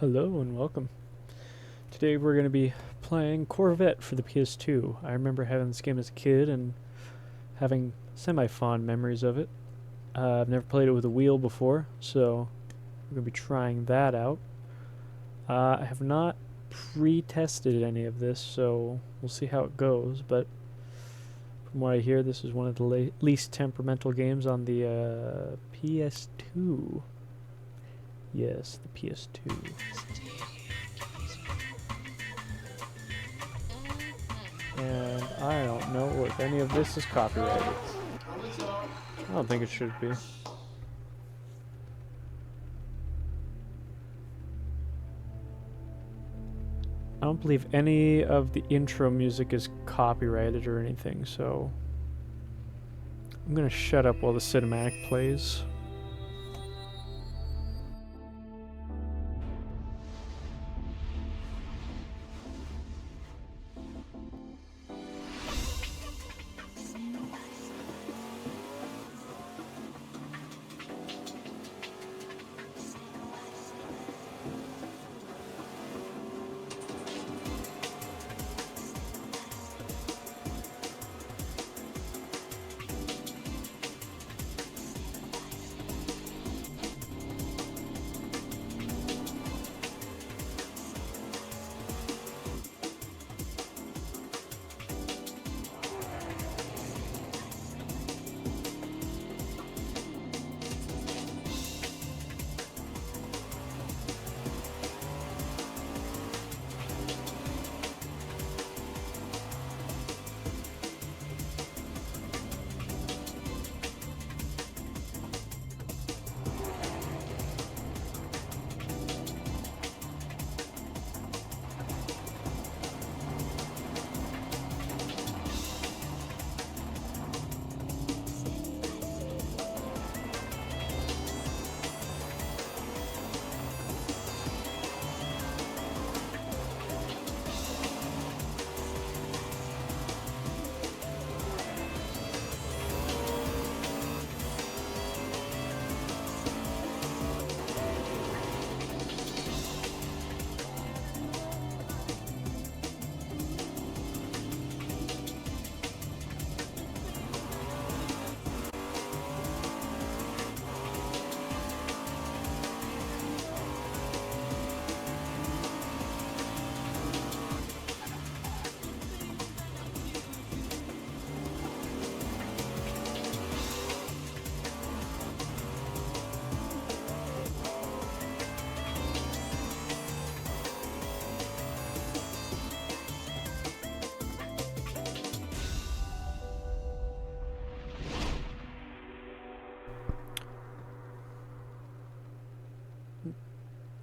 Hello and welcome. Today we're going to be playing Corvette for the PS2. I remember having this game as a kid and having semi-fond memories of it. I've never played it with a wheel before, so we're going to be trying that out. I have not pre-tested any of this, so we'll see how it goes, but from what I hear, this is one of the least temperamental games on the PS2. Yes, the PS2. And I don't know if any of this is copyrighted. I don't think it should be. I don't believe any of the intro music is copyrighted or anything, so I'm gonna shut up while the cinematic plays.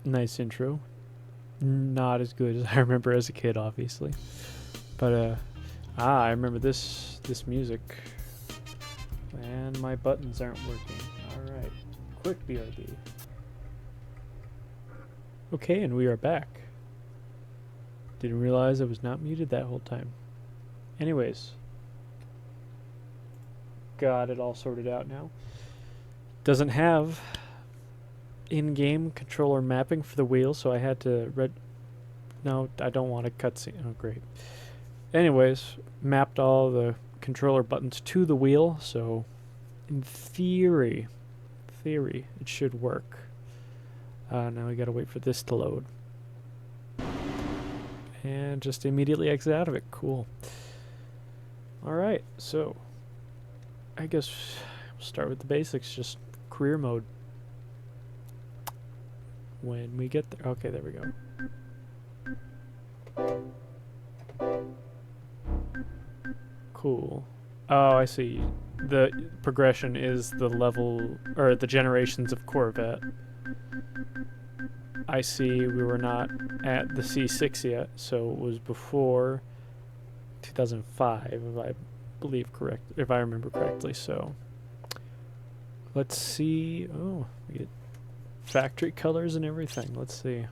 Nice intro. Not as good as I remember as a kid, obviously. But I remember this music. And my buttons aren't working. Alright. Quick BRB. Okay, and we are back. Didn't realize I was not muted that whole time. Anyways. Got it all sorted out now. Doesn't have in-game controller mapping for the wheel, so I had to no, I don't want a cutscene. Oh, great. Anyways, mapped all the controller buttons to the wheel, so in theory, it should work. Now we gotta wait for this to load. And just immediately exit out of it. Cool. Alright, so I guess we'll start with the basics, just career mode. When we get there. Okay, there we go. Cool. Oh, I see. The progression is the level, or the generations of Corvette. I see we were not at the C6 yet, so it was before 2005, if I remember correctly, so. Let's see. Oh, we get factory colors and everything. Let's see.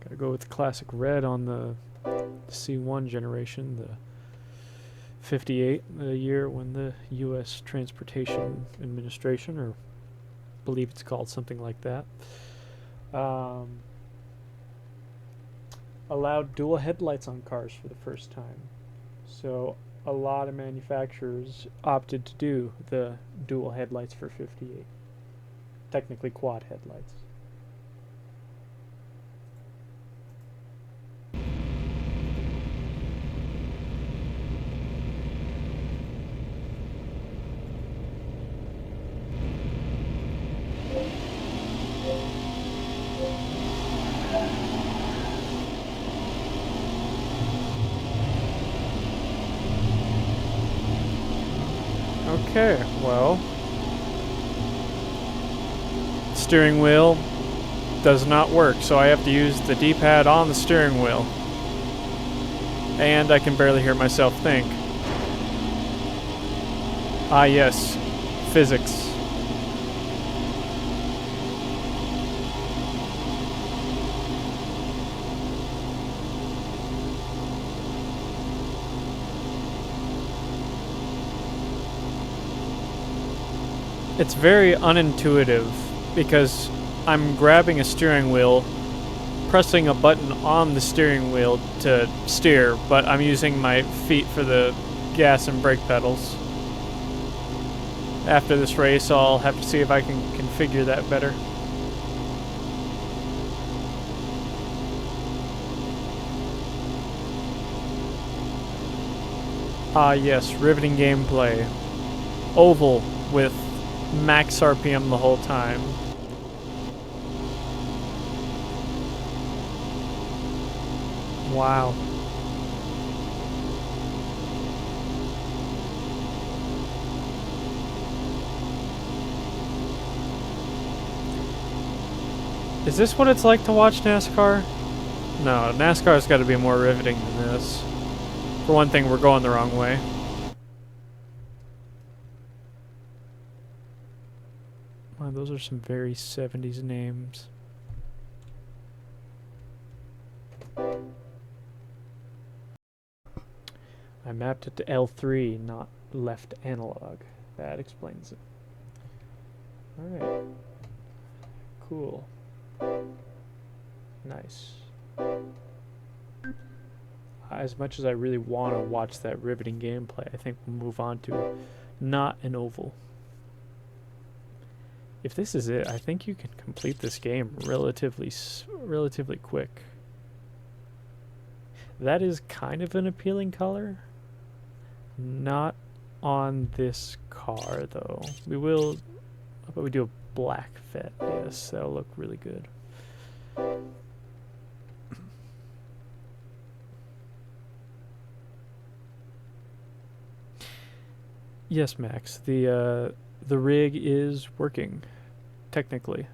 Gotta go with classic red on the C1 generation, the '58, the year when the U.S. Transportation Administration, or I believe it's called something like that, allowed dual headlights on cars for the first time. So a lot of manufacturers opted to do the dual headlights for '58. Technically quad headlights. Okay, well, steering wheel does not work, so I have to use the D-pad on the steering wheel. And I can barely hear myself think. Ah yes, physics. It's very unintuitive because I'm grabbing a steering wheel, pressing a button on the steering wheel to steer, but I'm using my feet for the gas and brake pedals. After this race, I'll have to see if I can configure that better. Ah yes, riveting gameplay. Oval with max RPM the whole time. Wow. Is this what it's like to watch NASCAR? No, NASCAR's got to be more riveting than this. For one thing, we're going the wrong way. Wow, those are some very 70s names. I mapped it to L3, not left analog. That explains it. Alright. Cool. Nice. As much as I really want to watch that riveting gameplay, I think we'll move on to not an oval. If this is it, I think you can complete this game relatively quick. That is kind of an appealing color. Not on this car, though. We will... How about we do a black vette? Yes, that'll look really good. Yes, Max. The rig is working. Technically.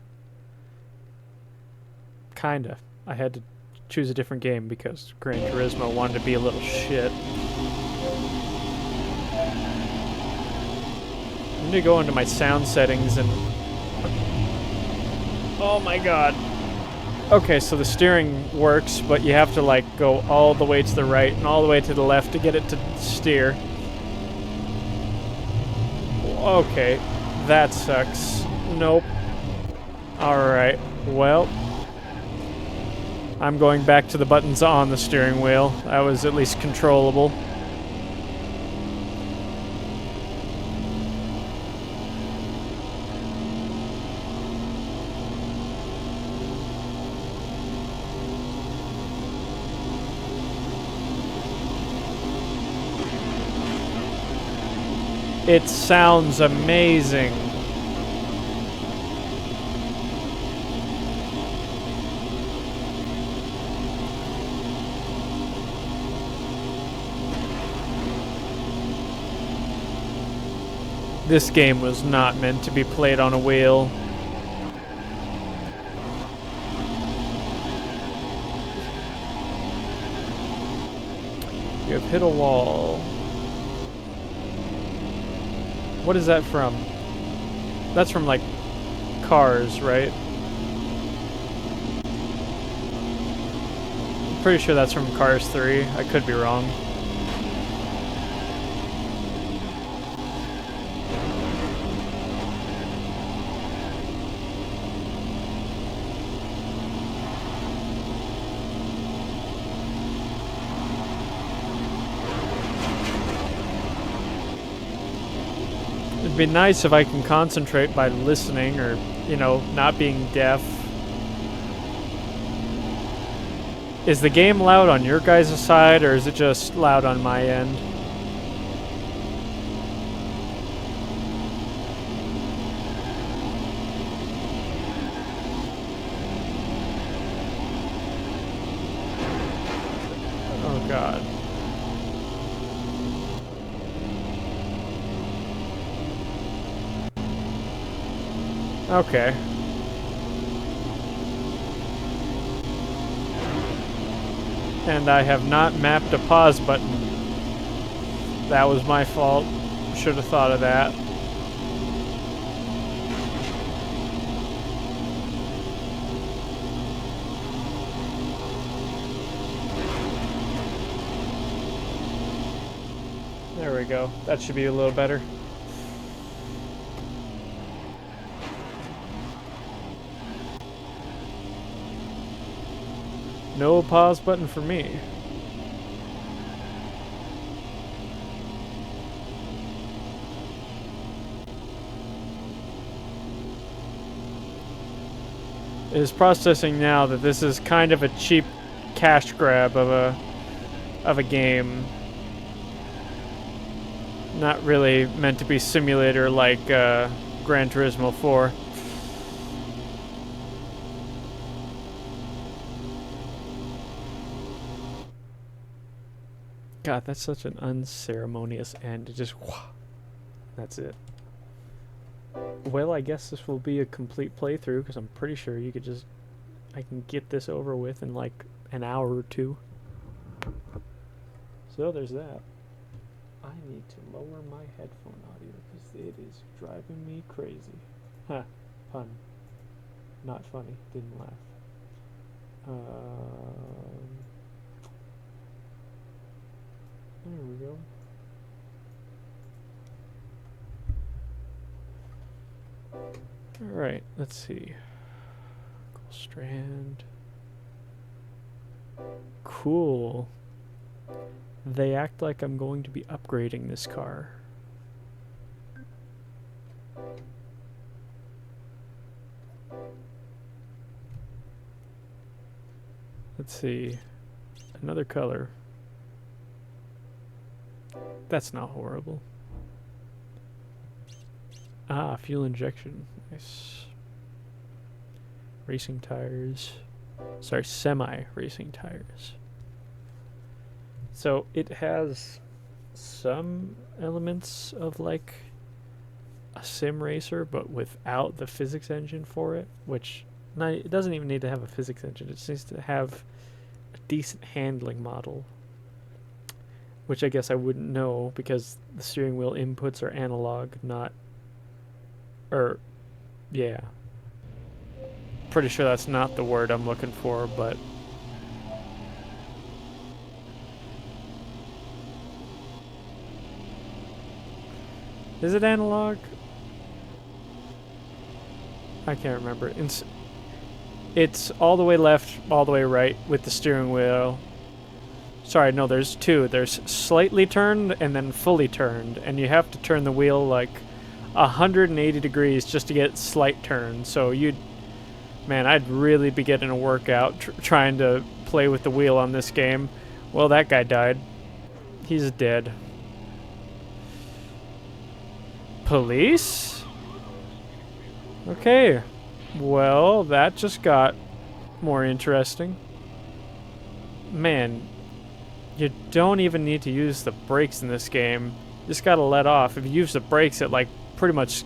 Kinda. I had to choose a different game because Gran Turismo wanted to be a little shit. I'm gonna go into my sound settings and... Oh my god. Okay, so the steering works, but you have to like go all the way to the right and all the way to the left to get it to steer. Okay, that sucks. Nope. Alright, well... I'm going back to the buttons on the steering wheel. That was at least controllable. It sounds amazing. This game was not meant to be played on a wheel. You have hit a wall. What is that from? That's from, like, Cars, right? I'm pretty sure that's from Cars 3. I could be wrong. It'd be nice if I can concentrate by listening or, you know, not being deaf. Is the game loud on your guys' side, or is it just loud on my end? Oh God. Okay. And I have not mapped a pause button. That was my fault. Should have thought of that. There we go. That should be a little better. No pause button for me. It is processing now that this is kind of a cheap cash grab of a game. Not really meant to be simulator like Gran Turismo 4. God, that's such an unceremonious end. It just, that's it. Well, I guess this will be a complete playthrough because I'm pretty sure you could just, I can get this over with in like an hour or two. So there's that. I need to lower my headphone audio because it is driving me crazy. Huh, pun. Not funny, didn't laugh. There we go. Alright, let's see. Cool strand. Cool. They act like I'm going to be upgrading this car. Let's see. Another color. That's not horrible. Ah, fuel injection. Nice. Racing tires. Sorry, semi-racing tires. So it has some elements of like a sim racer, but without the physics engine for it, which it doesn't even need to have a physics engine. It just needs to have a decent handling model, which I guess I wouldn't know because the steering wheel inputs are analog, not, yeah. Pretty sure that's not the word I'm looking for, but is it analog? I can't remember. It's all the way left, all the way right with the steering wheel. Sorry, no, there's two. There's slightly turned and then fully turned, and you have to turn the wheel like 180 degrees just to get slight turn. So man, I'd really be getting a workout trying to play with the wheel on this game. Well, that guy died. He's dead. Police? Okay. Well, that just got more interesting. Man, you don't even need to use the brakes in this game. You just gotta let off. If you use the brakes, it like pretty much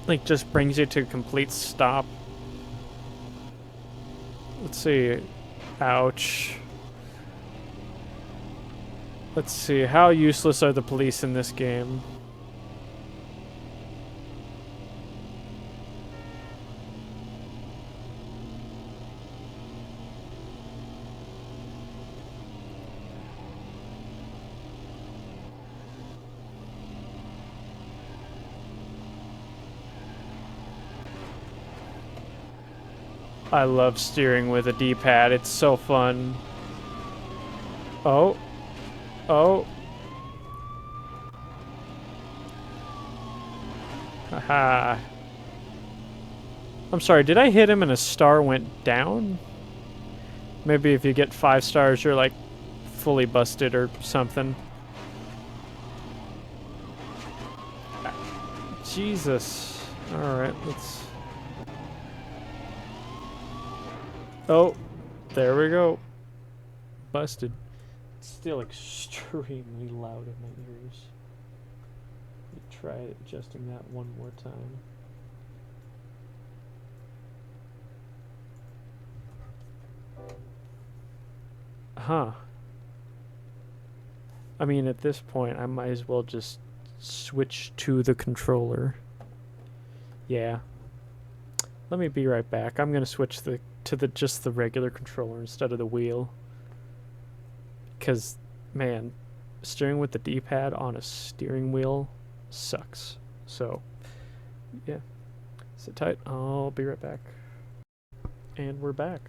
like just brings you to a complete stop. Let's see. Ouch. Let's see. How useless are the police in this game? I love steering with a D-pad. It's so fun. Oh. Oh. Haha. I'm sorry, did I hit him and a star went down? Maybe if you get 5 stars, you're like fully busted or something. Jesus. Alright, let's... Oh, there we go. Busted. It's still extremely loud in my ears. Let me try adjusting that one more time. Huh. I mean, at this point, I might as well just switch to the controller. Yeah. Let me be right back. I'm gonna switch to just the regular controller instead of the wheel. Because, man, steering with the D-pad on a steering wheel sucks. So, yeah. Sit tight. I'll be right back. And we're back.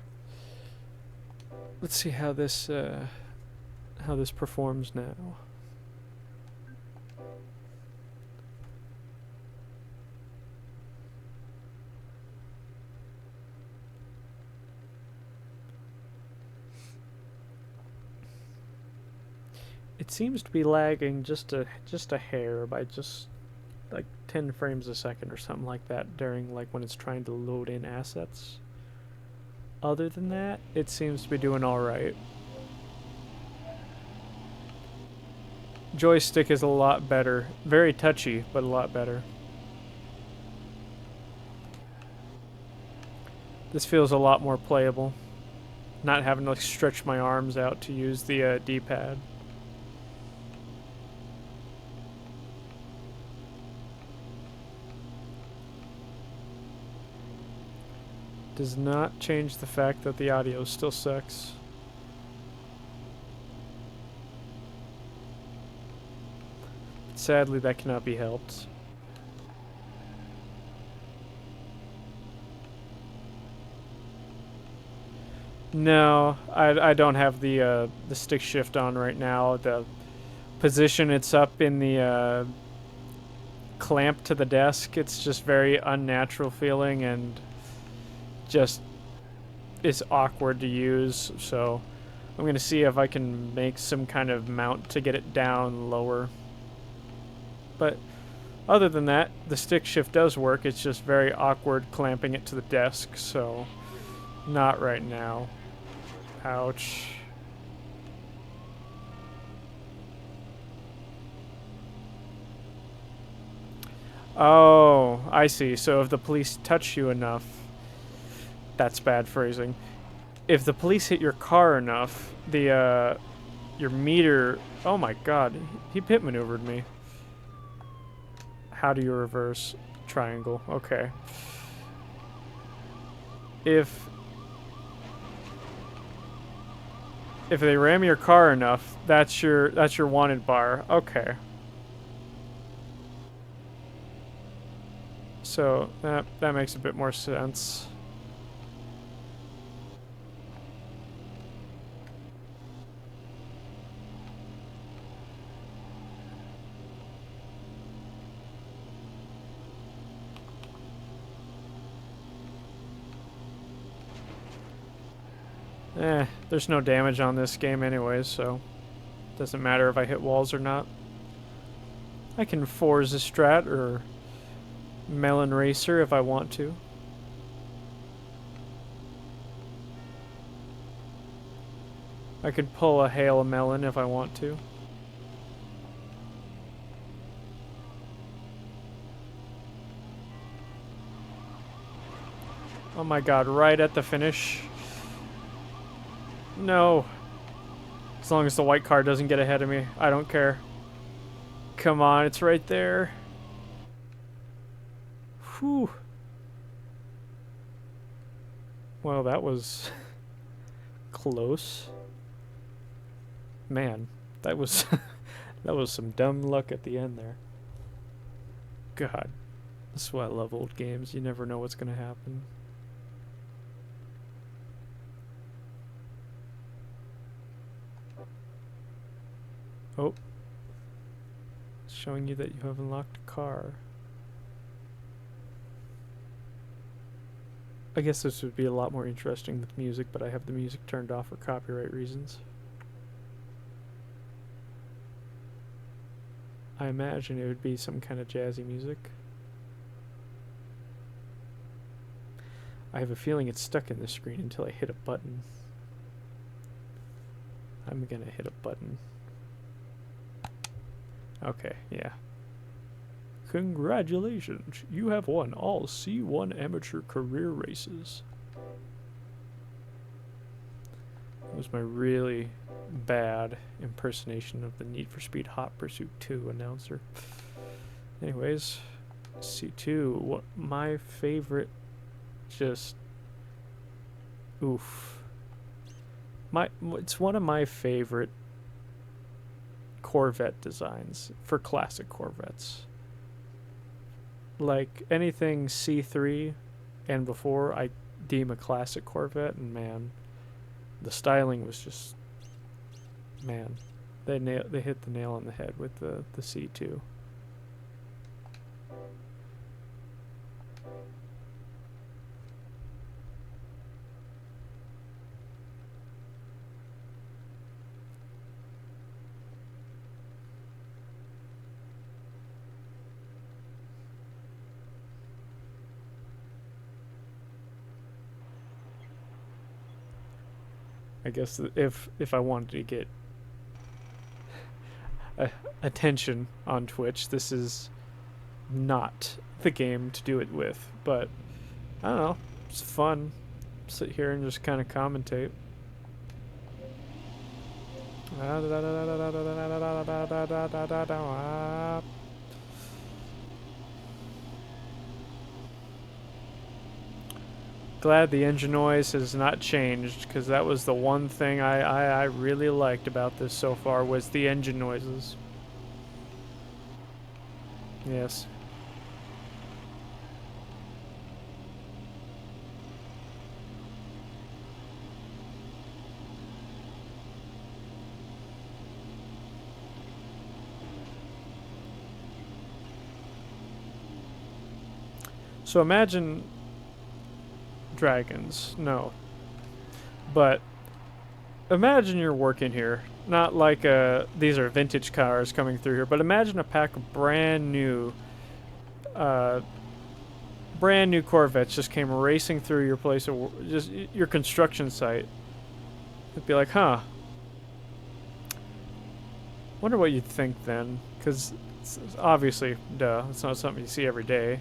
Let's see how this performs now. It seems to be lagging just a hair by just like 10 frames a second or something like that during like when it's trying to load in assets. Other than that, it seems to be doing all right. Joystick is a lot better. Very touchy, but a lot better. This feels a lot more playable. Not having to like stretch my arms out to use the D-pad. Does not change the fact that the audio still sucks. Sadly, that cannot be helped. No, I don't have the stick shift on right now. The position it's up in the clamp to the desk, it's just very unnatural feeling and just is awkward to use. So I'm gonna see if I can make some kind of mount to get it down lower. But other than that, the stick shift does work. It's just very awkward clamping it to the desk, so not right now. Ouch. Oh, I see. So if the police touch you enough, that's bad phrasing. If the police hit your car enough, the your meter... Oh my god, he pit maneuvered me. How do you reverse? Triangle. Okay. If they ram your car enough, that's your wanted bar. Okay. So that makes a bit more sense. There's no damage on this game anyways, so doesn't matter if I hit walls or not. I can Forza Strat or Melon Racer if I want to. I could pull a Hail a Melon if I want to. Oh my god, right at the finish. No. As long as the white car doesn't get ahead of me, I don't care. Come on, it's right there. Whew. Well, that was close. Man, that was that was some dumb luck at the end there. God. That's why I love old games. You never know what's gonna happen. Oh. It's showing you that you have unlocked a car. I guess this would be a lot more interesting with music, but I have the music turned off for copyright reasons. I imagine it would be some kind of jazzy music. I have a feeling it's stuck in the screen until I hit a button. I'm gonna hit a button. Okay, yeah. Congratulations, you have won all C1 amateur career races. That was my really bad impersonation of the Need for Speed Hot Pursuit 2 announcer. Anyways, C2, what my favorite, just oof. It's one of my favorite Corvette designs for classic Corvettes. Like anything C3 and before, I deem a classic Corvette, and man, the styling was just, man, they hit the nail on the head with the C2. I guess if I wanted to get attention on Twitch, this is not the game to do it with. But I don't know, it's fun. Sit here and just kind of commentate. Glad the engine noise has not changed, because that was the one thing I really liked about this so far, was the engine noises. Yes. So imagine dragons, no. But imagine you're working here. Not like these are vintage cars coming through here, but imagine a pack of brand new Corvettes just came racing through your place of just your construction site. It'd be like, huh. Wonder what you'd think then, because obviously, duh, it's not something you see every day.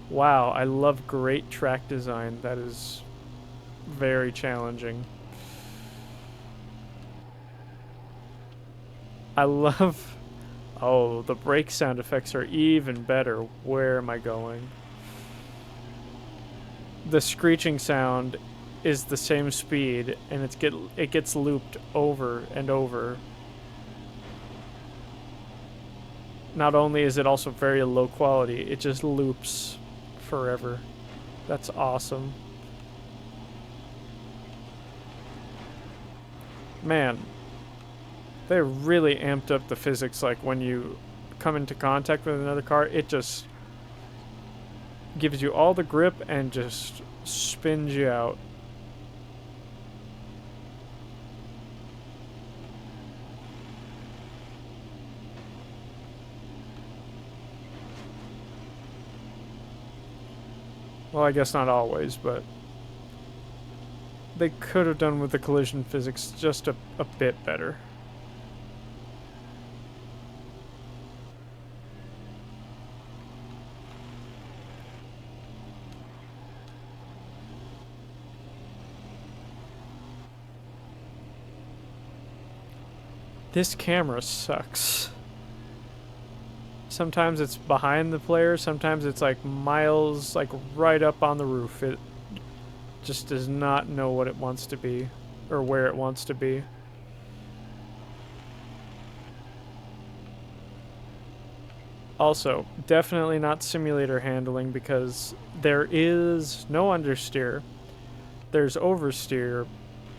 Wow, I love great track design. That is very challenging. I love... Oh, the brake sound effects are even better. Where am I going? The screeching sound is the same speed, and it gets looped over and over. Not only is it also very low quality, it just loops forever. That's awesome. Man, they really amped up the physics. Like when you come into contact with another car, it just gives you all the grip and just spins you out. Well, I guess not always, but they could have done with the collision physics just a bit better. This camera sucks. Sometimes it's behind the player, sometimes it's like miles, like right up on the roof. It just does not know what it wants to be, or where it wants to be. Also, definitely not simulator handling, because there is no understeer. There's oversteer,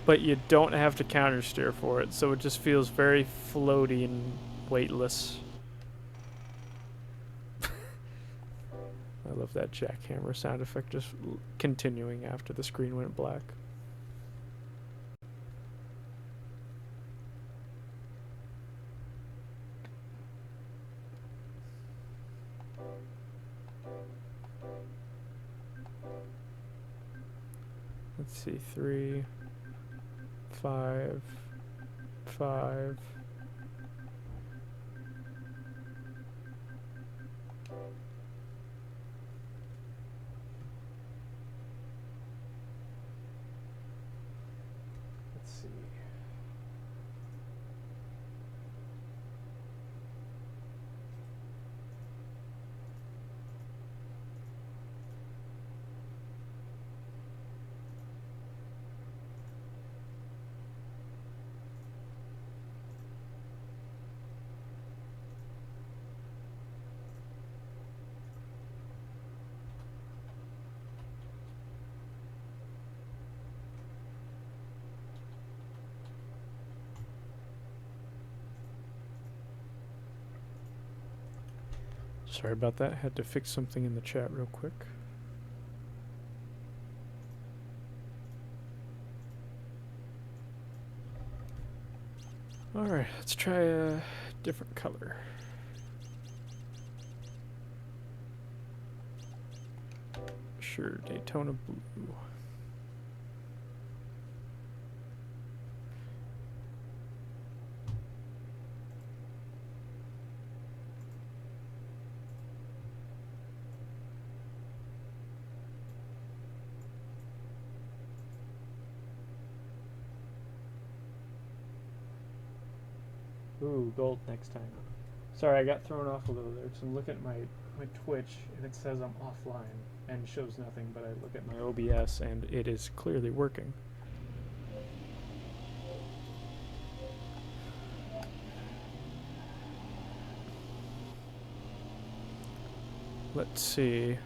but you don't have to countersteer for it, so it just feels very floaty and weightless. I of that jackhammer sound effect just continuing after the screen went black. Let's see, 3, 5, 5. Let's see. Sorry about that. Had to fix something in the chat real quick. Alright, let's try a different color. Sure, Daytona blue. Ooh, gold next time. Sorry, I got thrown off a little there. So I'm looking at my Twitch and it says I'm offline and shows nothing, but I look at my OBS and it is clearly working. Let's see.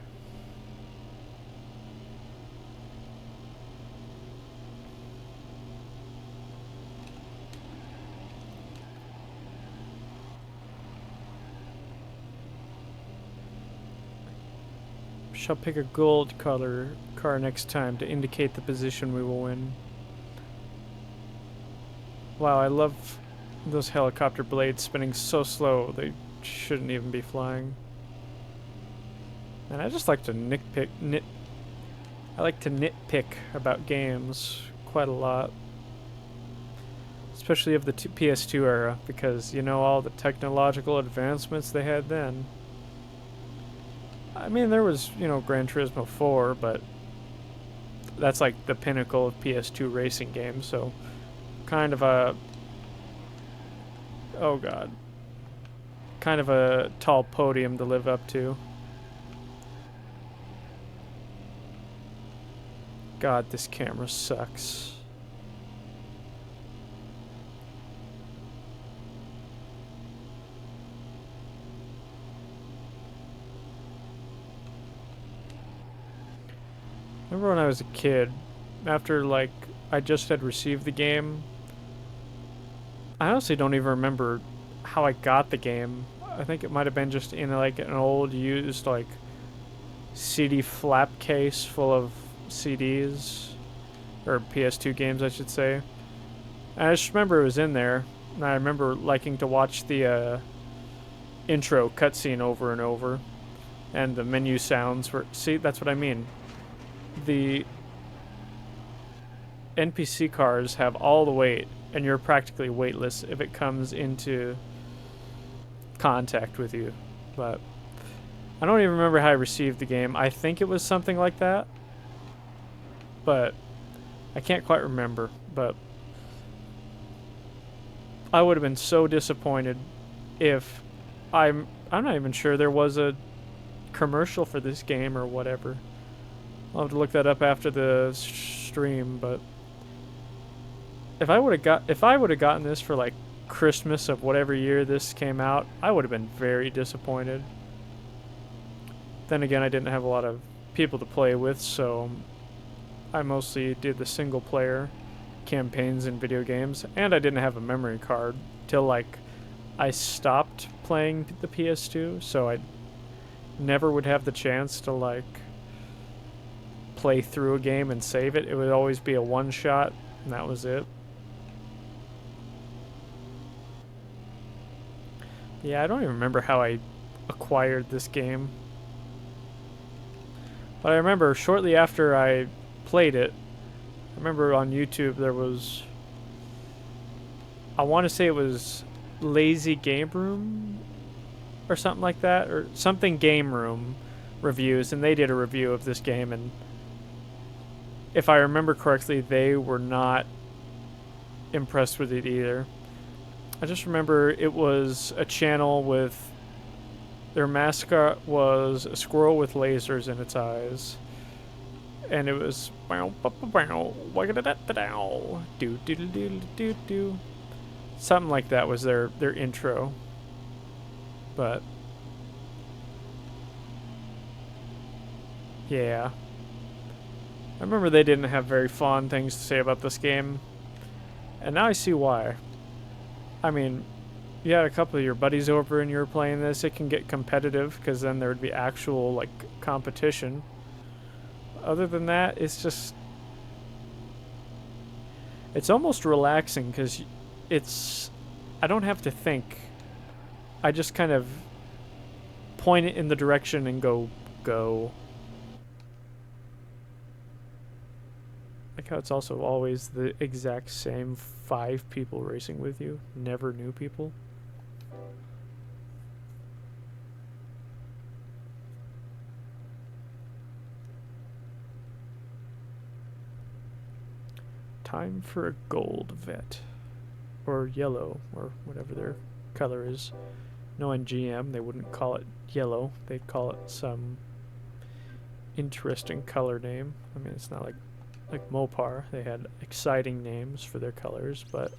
Shall pick a gold color car next time to indicate the position we will win. Wow, I love those helicopter blades spinning so slow they shouldn't even be flying. And I just like to nitpick about games quite a lot. Especially of the PS2 era, because you know all the technological advancements they had then. I mean, there was, you know, Gran Turismo 4, but that's like the pinnacle of PS2 racing games, so kind of a... oh god. Kind of a tall podium to live up to. God, this camera sucks. Remember when I was a kid, after like I just had received the game, I honestly don't even remember how I got the game. I think it might have been just in like an old used like CD flap case full of CDs, or PS2 games I should say. And I just remember it was in there, and I remember liking to watch the intro cutscene over and over, and the menu sounds were, see, that's what I mean. The NPC cars have all the weight, and you're practically weightless if it comes into contact with you. But I don't even remember how I received the game. I think it was something like that, but I can't quite remember. But I would have been so disappointed if I'm not even sure there was a commercial for this game or whatever. I'll have to look that up after the stream, but if I would have gotten this for like Christmas of whatever year this came out, I would have been very disappointed. Then again, I didn't have a lot of people to play with, so I mostly did the single player campaigns in video games, and I didn't have a memory card till like I stopped playing the PS2, so I never would have the chance to like play through a game and save it. It would always be a one shot, and that was it. Yeah, I don't even remember how I acquired this game. But I remember shortly after I played it, I remember on YouTube there was, I want to say it was Lazy Game Room or something like that, or something Game Room reviews, and they did a review of this game, and if I remember correctly, they were not impressed with it either. I just remember it was a channel with, their mascot was a squirrel with lasers in its eyes, and it was something like that was their intro. But yeah, I remember they didn't have very fond things to say about this game, and now I see why. I mean, you had a couple of your buddies over and you were playing this, it can get competitive because then there would be actual like competition. Other than that, it's just, it's almost relaxing because it's, I don't have to think. I just kind of point it in the direction and go. Like how it's also always the exact same 5 people racing with you, never new people. Time for a gold vet. Or yellow, or whatever their color is. No, in GM, they wouldn't call it yellow. They'd call it some interesting color name. I mean, it's not like Mopar. They had exciting names for their colors, but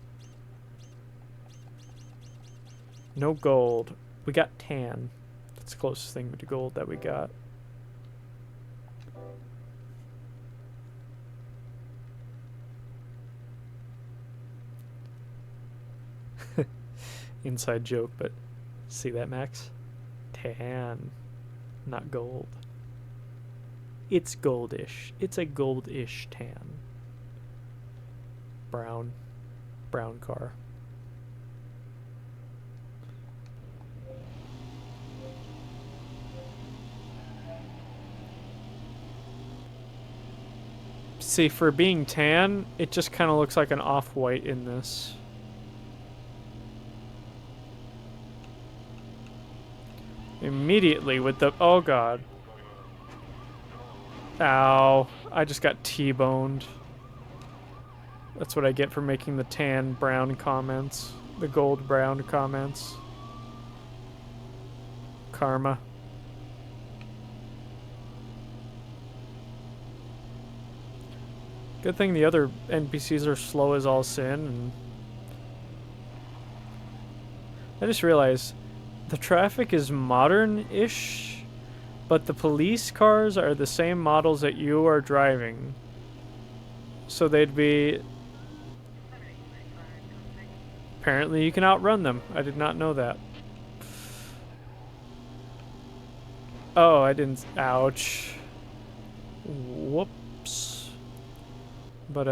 no gold. We got tan. That's the closest thing to gold that we got. Inside joke, but see that, Max? Tan, not gold. It's goldish. It's a goldish tan. Brown car. See, for being tan, it just kind of looks like an off-white in this. Immediately with the, oh god. Ow, I just got T-boned. That's what I get for making the tan brown comments. The gold brown comments. Karma. Good thing the other NPCs are slow as all sin, and I just realized the traffic is modern-ish, but the police cars are the same models that you are driving. So they'd be... Apparently you can outrun them. I did not know that. Oh, I didn't... Ouch. Whoops. But,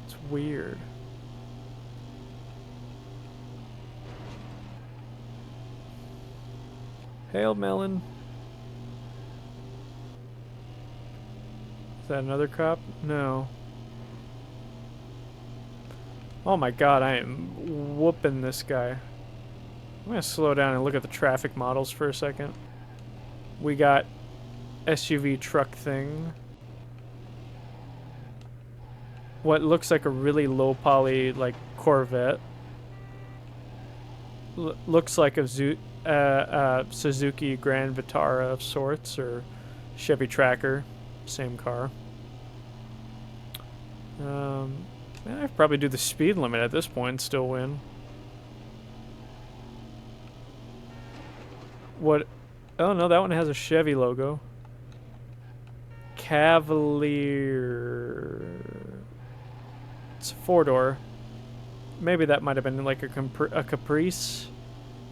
it's weird. Hail melon. Is that another cop? No. Oh my god, I am whooping this guy. I'm gonna slow down and look at the traffic models for a second. We got SUV truck thing. What looks like a really low poly like Corvette. Looks like a Suzuki Grand Vitara of sorts, or Chevy Tracker, same car. I'd probably do the speed limit at this point and still win. What? Oh no, that one has a Chevy logo. Cavalier. It's a 4-door. maybe that might have been like a caprice.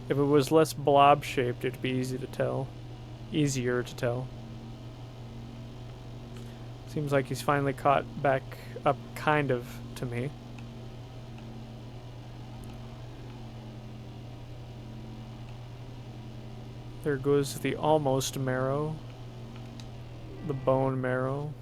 If it was less blob-shaped, it'd be easy to tell. Easier to tell. Seems like he's finally caught back up, kind of, to me. There goes the almost marrow. The bone marrow.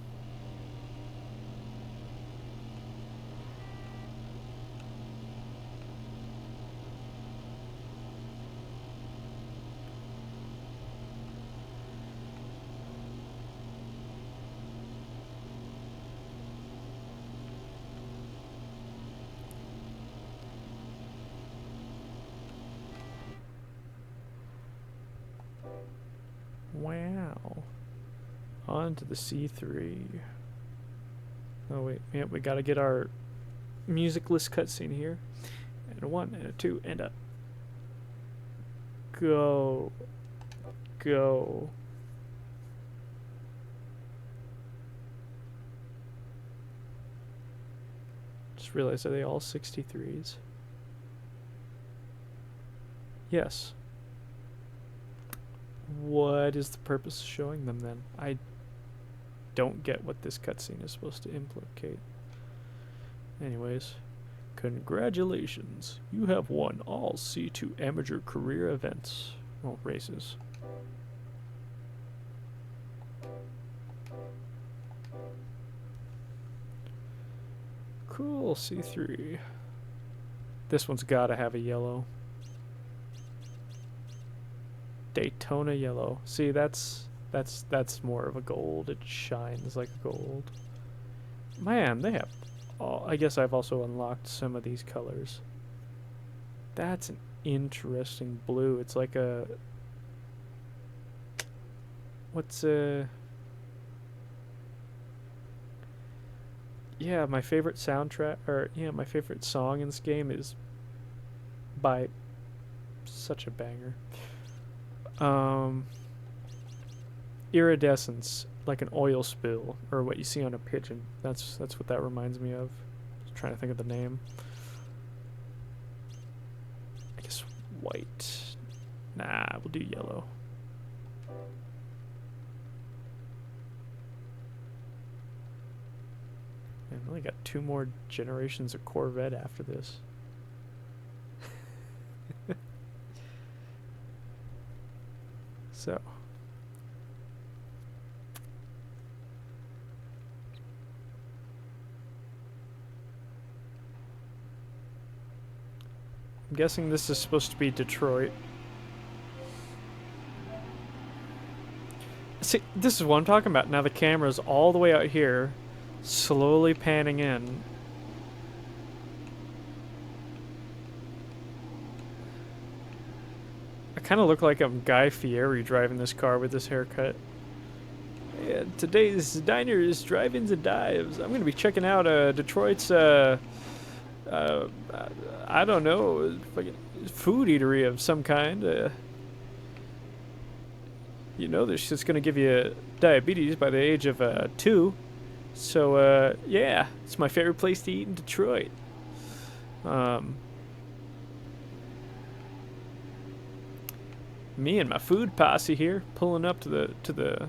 Wow. On to the C3. Oh wait, yeah, we gotta get our musicless cutscene here. And a 1, and a 2, and a... Go. Go. Just realized, are they all 63s? Yes. What is the purpose of showing them then? I don't get what this cutscene is supposed to implicate. Anyways, congratulations. You have won all C2 amateur career events. Well, races. Cool, C3. This one's gotta have a yellow. Daytona yellow. See, that's more of a gold. It shines like gold. Man, they have... Oh, I guess I've also unlocked some of these colors. That's an interesting blue. It's like a... What's a... Yeah, my favorite soundtrack... Or, yeah, my favorite song in this game is by such a banger. Iridescence, like an oil spill, or what you see on a pigeon. That's what that reminds me of. Just trying to think of the name. I guess white. Nah, we'll do yellow. Man, I only got 2 more generations of Corvette after this. So, I'm guessing this is supposed to be Detroit. See, this is what I'm talking about. Now the camera's all the way out here, slowly panning in. I kind of look like I'm Guy Fieri driving this car with this haircut. Yeah, today's diner is drive-ins and dives. I'm going to be checking out Detroit's, I don't know, fucking food eatery of some kind. You know, this shit's going to give you diabetes by the age of 2. So, yeah, it's my favorite place to eat in Detroit. Me and my food posse here, pulling up to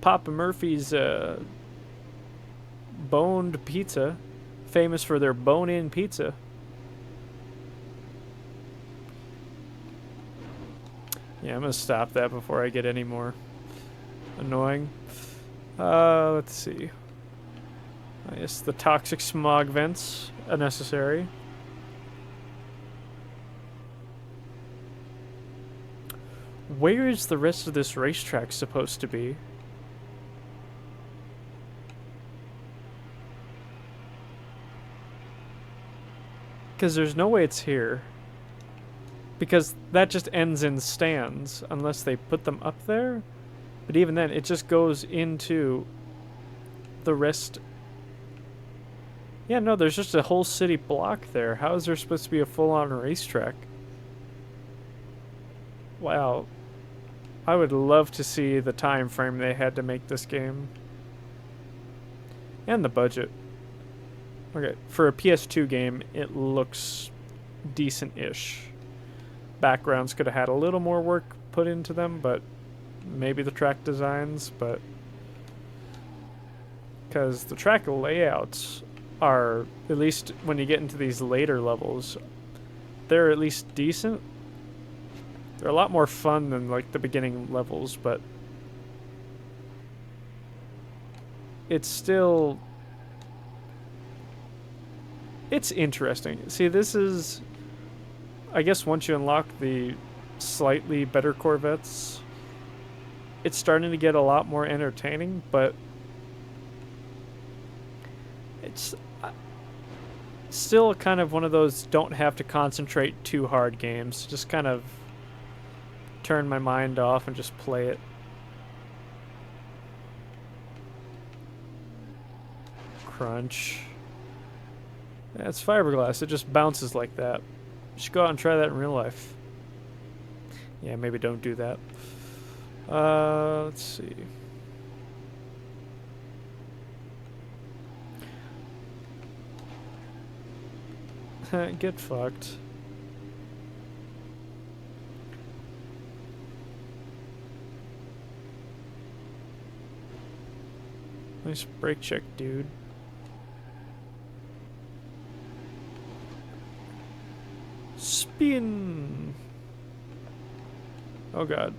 Papa Murphy's boned pizza, famous for their bone-in pizza. Yeah, I'm gonna stop that before I get any more annoying. Let's see. I guess the toxic smog vents are necessary. Where is the rest of this racetrack supposed to be? Because there's no way it's here. Because that just ends in stands, unless they put them up there. But even then, it just goes into the rest. Yeah, no, there's just a whole city block there. How is there supposed to be a full-on racetrack? Wow. I would love to see the time frame they had to make this game. And the budget. Okay, for a PS2 game, it looks decent-ish. Backgrounds could have had a little more work put into them, but maybe the track designs, but because the track layouts are, at least when you get into these later levels, they're at least decent. They're a lot more fun than like the beginning levels, but it's still, it's interesting. See, this is, I guess once you unlock the slightly better Corvettes, it's starting to get a lot more entertaining, but it's still kind of one of those don't have to concentrate too hard games. Just kind of turn my mind off and just play it. Crunch. Yeah, it's fiberglass. It just bounces like that. You should go out and try that in real life. Yeah, maybe don't do that. Let's see. Get fucked. Nice brake check, dude. Spin! Oh god.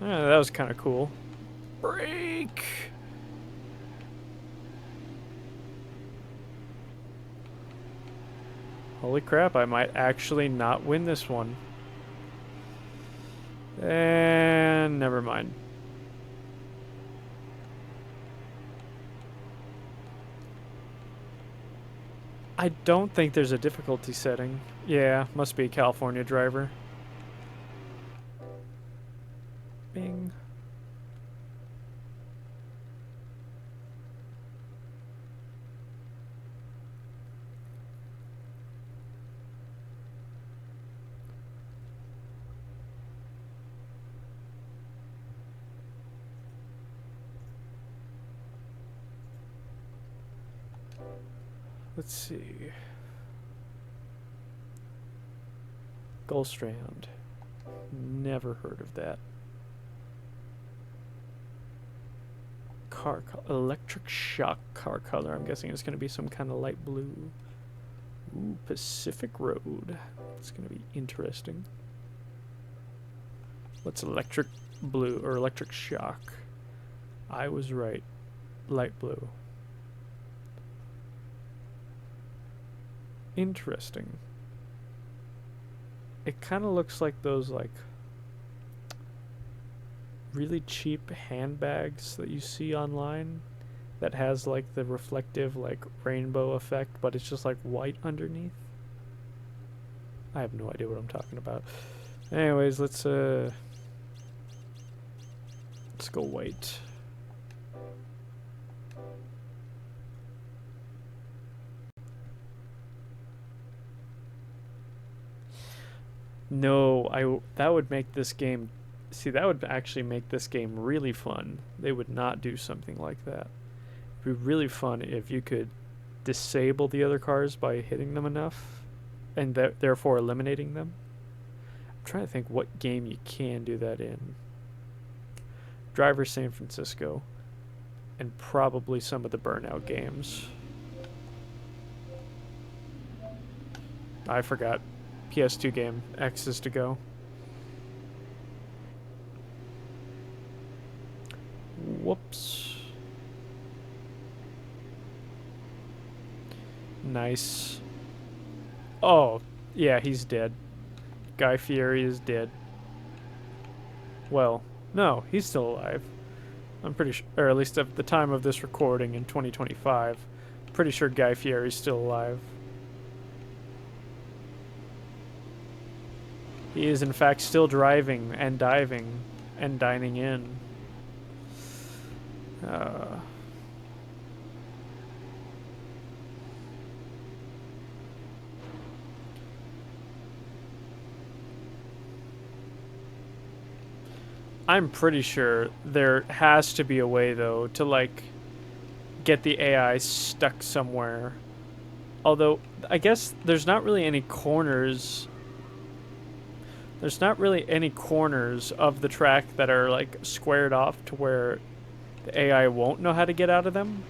Yeah, that was kind of cool. Brake! Holy crap, I might actually not win this one. And never mind. I don't think there's a difficulty setting. Yeah, must be a California driver. Bing. Let's see. Goldstrand. Never heard of that. Electric shock car color. I'm guessing it's going to be some kind of light blue. Ooh, Pacific Road. It's going to be interesting. What's electric blue or electric shock? I was right. Light blue. Interesting. It kind of looks like those like really cheap handbags that you see online that has like the reflective like rainbow effect, but it's just like white underneath. I have no idea what I'm talking about. Anyways, let's go white. No, that would make this game, see, that would actually make this game really fun. They would not do something like that. It'd be really fun if you could disable the other cars by hitting them enough and therefore eliminating them. I'm trying to think what game you can do that in. Driver San Francisco and probably some of the Burnout games. I forgot. PS2 game. X is to go. Whoops. Nice. Oh, yeah, he's dead. Guy Fieri is dead. Well, no, he's still alive. I'm pretty sure, or at least at the time of this recording in 2025, pretty sure Guy Fieri's still alive. He is, in fact, still driving and diving and dining in. I'm pretty sure there has to be a way, though, to, like, get the AI stuck somewhere. Although, I guess there's not really any corners. There's not really any corners of the track that are, like, squared off to where the AI won't know how to get out of them.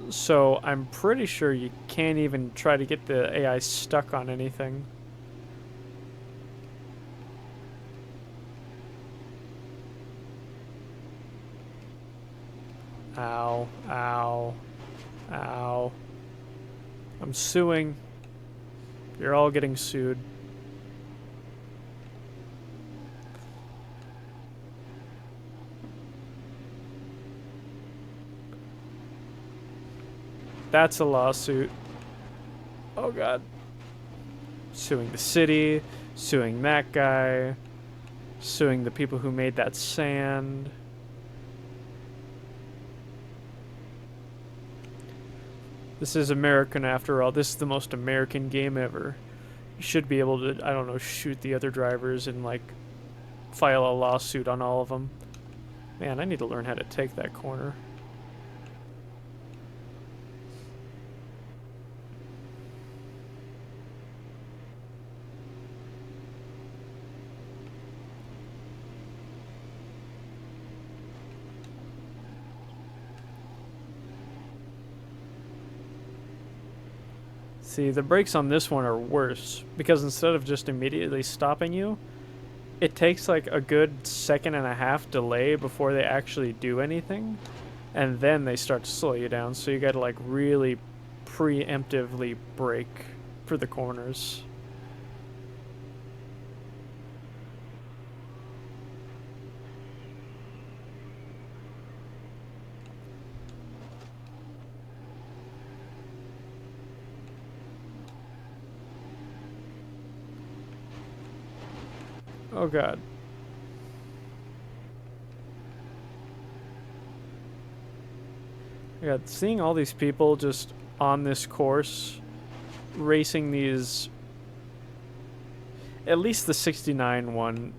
So I'm pretty sure you can't even try to get the AI stuck on anything. Ow, ow, ow. I'm suing. You're all getting sued. That's a lawsuit. Oh god. Suing the city, suing that guy, suing the people who made that sand. This is American after all. This is the most American game ever. You should be able to, I don't know, shoot the other drivers and, like, file a lawsuit on all of them. Man, I need to learn how to take that corner. See, the brakes on this one are worse, because instead of just immediately stopping you, it takes like a good 1.5 delay before they actually do anything, and then they start to slow you down, so you gotta like really preemptively brake for the corners. Oh god. Yeah, seeing all these people just on this course racing these, at least the 69 one,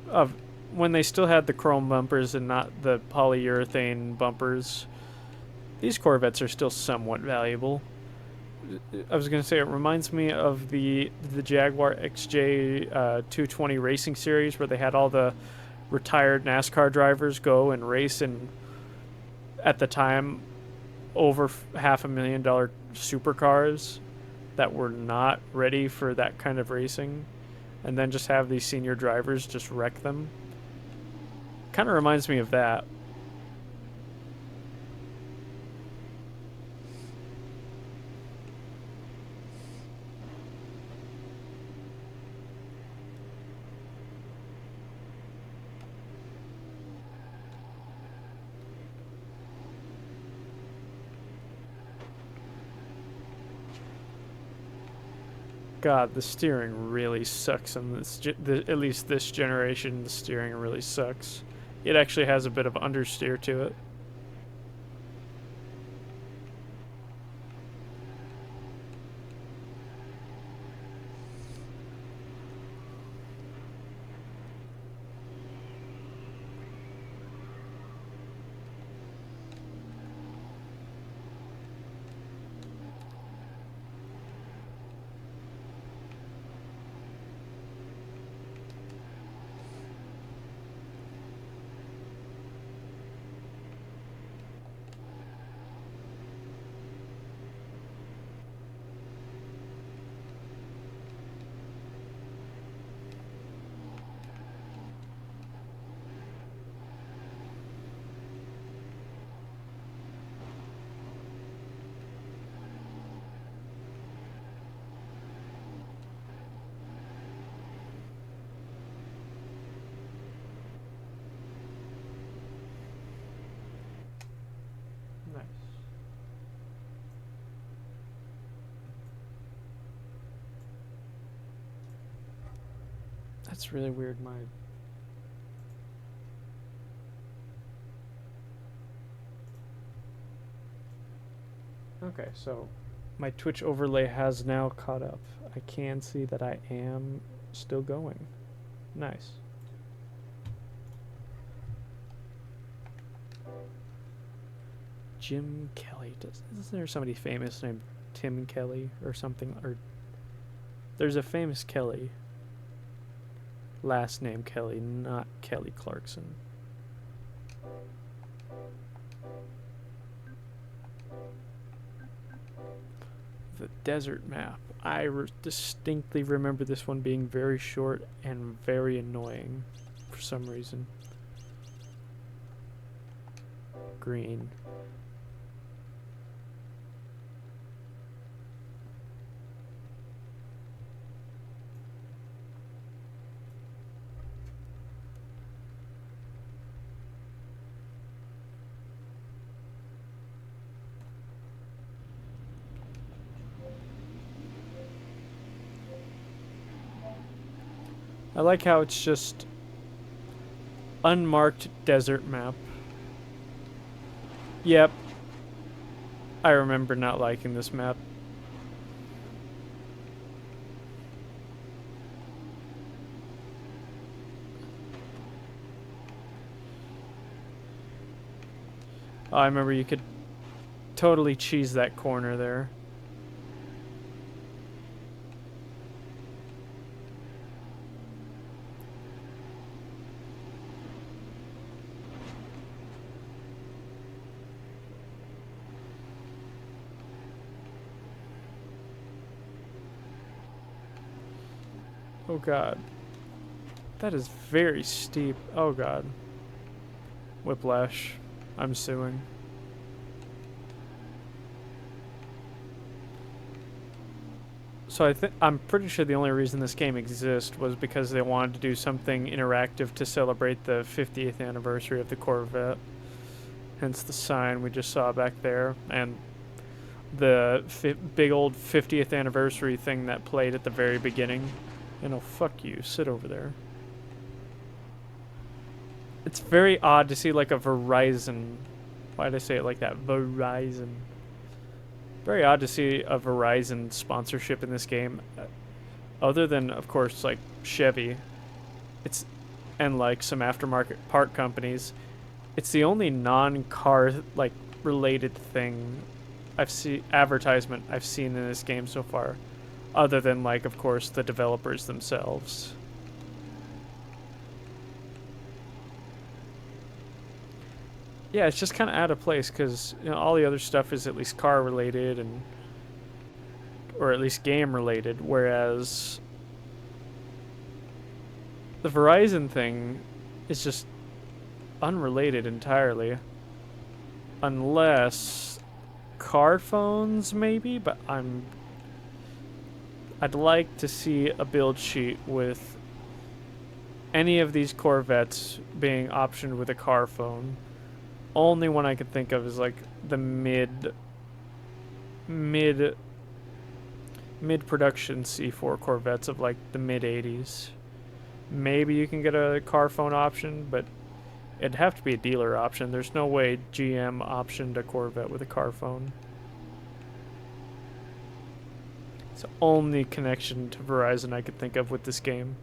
of when they still had the chrome bumpers and not the polyurethane bumpers, these Corvettes are still somewhat valuable. I was going to say, it reminds me of the Jaguar XJ 220 racing series, where they had all the retired NASCAR drivers go and race in, at the time, over $500,000 supercars that were not ready for that kind of racing, and then just have these senior drivers just wreck them. Kind of reminds me of that. God, the steering really sucks in this. At least this generation, the steering really sucks. It actually has a bit of understeer to it. Nice. That's really weird. Okay, so my Twitch overlay has now caught up. I can see that I am still going. Nice. Jim Kelly. Isn't there somebody famous named Tim Kelly or something? Or there's a famous Kelly. Last name Kelly, not Kelly Clarkson. The desert map. I distinctly remember this one being very short and very annoying for some reason. Green. I like how it's just unmarked desert map. Yep. I remember not liking this map. Oh, I remember you could totally cheese that corner there. Oh god. That is very steep. Oh god. Whiplash. I'm suing. So I'm pretty sure the only reason this game exists was because they wanted to do something interactive to celebrate the 50th anniversary of the Corvette. Hence the sign we just saw back there, and the big old 50th anniversary thing that played at the very beginning. And oh, fuck you, sit over there. It's very odd to see like a Verizon. Why did I say it like that? Verizon. Very odd to see a Verizon sponsorship in this game. Other than, of course, like Chevy. And like some aftermarket part companies. It's the only non-car like related thing advertisement I've seen in this game so far. Other than, like, of course, the developers themselves. Yeah, it's just kind of out of place because, you know, all the other stuff is at least car related and, or at least game related, whereas the Verizon thing is just unrelated entirely, unless car phones maybe, but I'd like to see a build sheet with any of these Corvettes being optioned with a car phone. Only one I could think of is like the mid production C4 Corvettes of like the mid 80s. Maybe you can get a car phone option, but it'd have to be a dealer option. There's no way GM optioned a Corvette with a car phone. It's the only connection to Verizon I could think of with this game.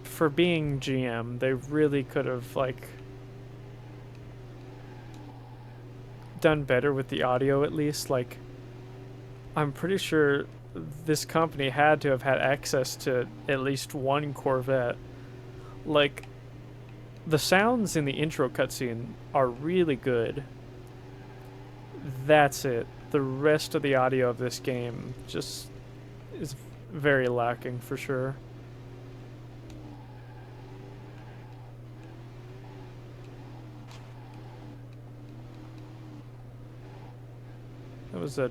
For being GM, they really could have, like, done better with the audio at least. Like, I'm pretty sure this company had to have had access to at least one Corvette. Like, the sounds in the intro cutscene are really good. That's it. The rest of the audio of this game just is very lacking for sure. That was a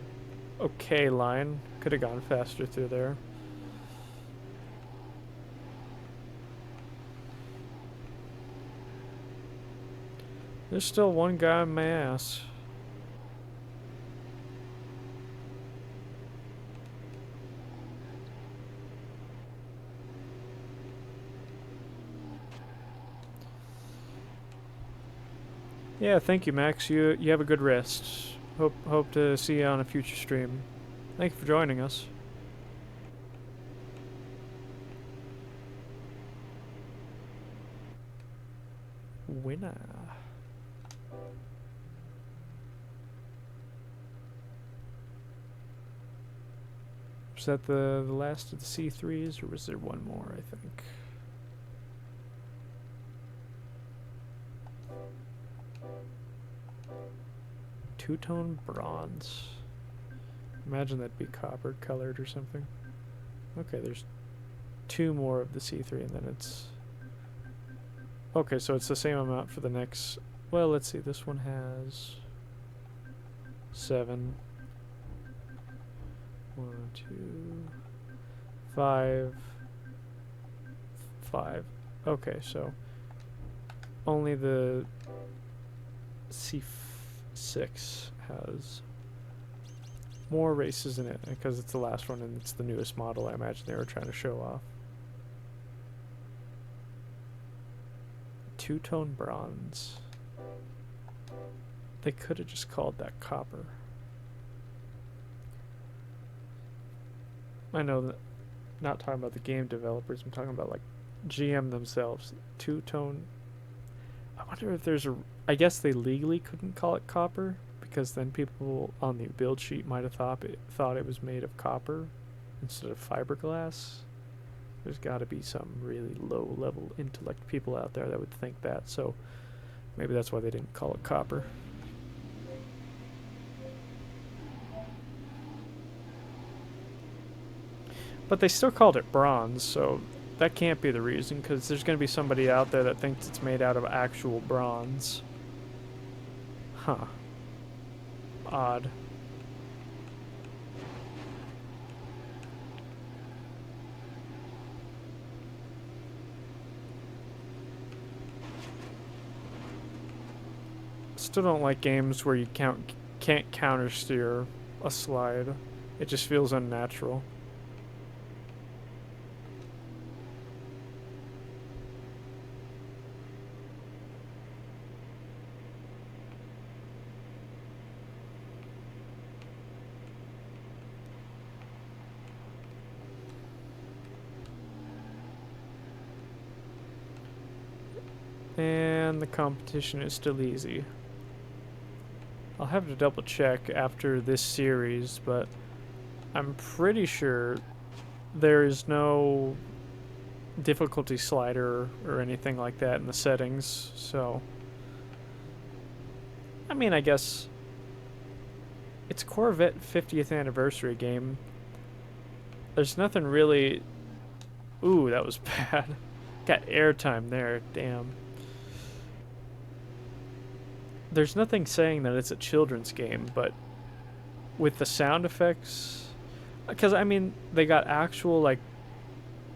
okay line. Could have gone faster through there. There's still one guy on my ass. Yeah, thank you, Max. You have a good rest. Hope to see you on a future stream. Thank you for joining us. winner. Was that the last of the C3s, or was there one more, I think? Two-tone bronze. Imagine that'd be copper colored or something. Okay, there's two more of the C3 and then it's... Okay, so it's the same amount for the next... Well, let's see, this one has... 7. 1, 2... 5... 5. Okay, so... Only the... C6 has... more races in it, because it's the last one and it's the newest model. I imagine they were trying to show off. Two-tone bronze. They could have just called that copper. I know that, not talking about the game developers, I'm talking about like GM themselves. Two-tone. I wonder if there's a... I guess they legally couldn't call it copper, because then people on the build sheet might have thought it was made of copper instead of fiberglass. There's got to be some really low-level intellect people out there that would think that, so maybe that's why they didn't call it copper. But they still called it bronze, so that can't be the reason, because there's going to be somebody out there that thinks it's made out of actual bronze. Huh. Odd. Still don't like games where you can't countersteer a slide. It just feels unnatural. And the competition is still easy. I'll have to double check after this series, but I'm pretty sure there is no difficulty slider or anything like that in the settings, so... I mean, I guess... It's Corvette 50th anniversary game. There's nothing really... Ooh, that was bad. Got airtime there, damn. There's nothing saying that it's a children's game, but with the sound effects, because I mean they got actual, like,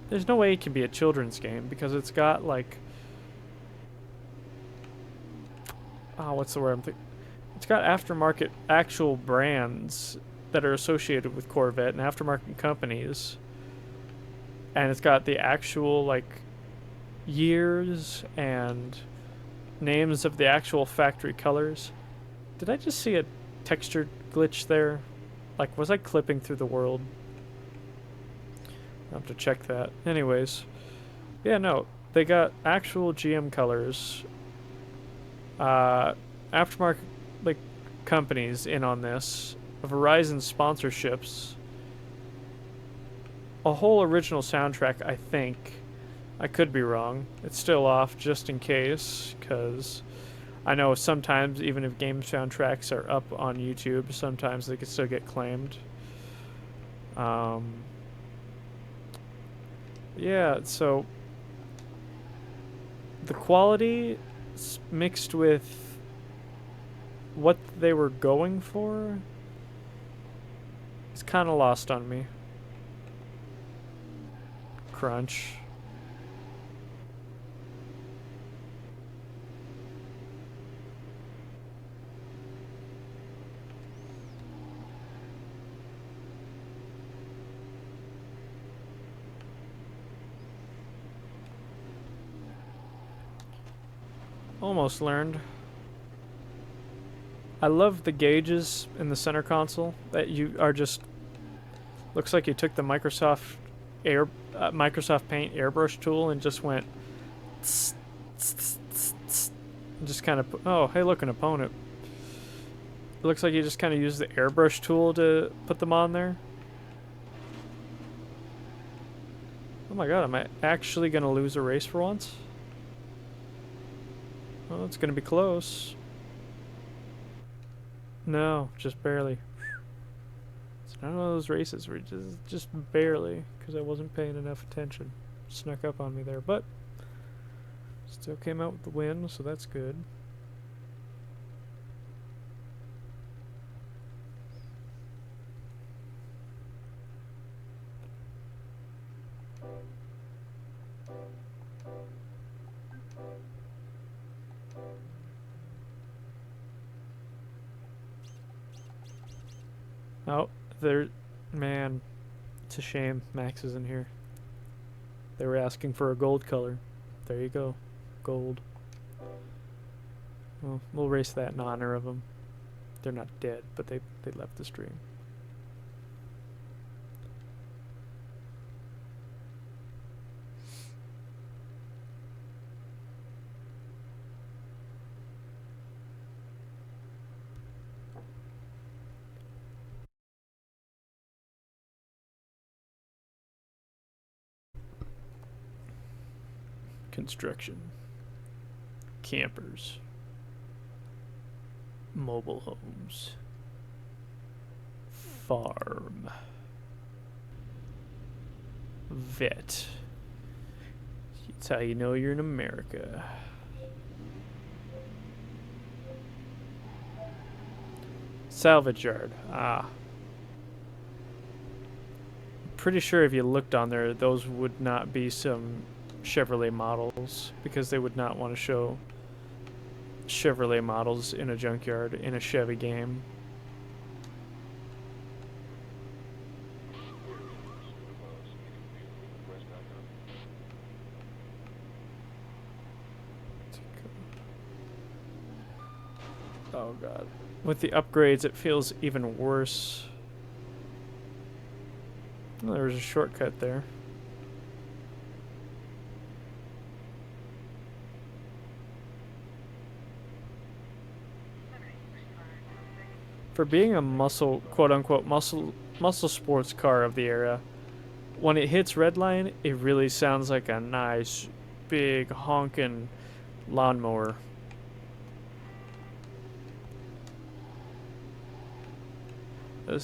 there's no way it can be a children's game because it's got like, oh, what's the word I'm thinking? It's got aftermarket actual brands that are associated with Corvette and aftermarket companies, and it's got the actual like years and names of the actual factory colors. Did I just see a texture glitch there? Like, was I clipping through the world? I'll have to check that. Anyways, yeah, no, they got actual GM colors. Aftermarket, like, companies in on this. Verizon sponsorships. A whole original soundtrack, I think. I could be wrong. It's still off just in case, because I know sometimes, even if game soundtracks are up on YouTube, sometimes they can still get claimed. Yeah, so the quality mixed with what they were going for is kind of lost on me. Crunch. Almost learned. I love the gauges in the center console that you are just... Looks like you took the Microsoft Paint airbrush tool and just went... Tss, tss, tss, tss, tss, Just kind of... Oh, hey, look, an opponent. It looks like you just kind of use the airbrush tool to put them on there. Oh my god, am I actually going to lose a race for once? Well, it's going to be close. No, just barely. It's not one of those races where just barely, because I wasn't paying enough attention. Snuck up on me there, but still came out with the win, so that's good. Oh, man, it's a shame Max isn't here. They were asking for a gold color. There you go, gold. Well, we'll race that in honor of them. They're not dead, but they left the stream. Construction, campers, mobile homes, farm, vet. That's how you know you're in America. Salvage yard. Ah. Pretty sure if you looked on there, those would not be some Chevrolet models, because they would not want to show Chevrolet models in a junkyard in a Chevy game. Oh god. With the upgrades, it feels even worse. Oh, there was a shortcut there. For being a muscle, quote-unquote, muscle sports car of the era, when it hits redline, it really sounds like a nice, big, honking lawnmower.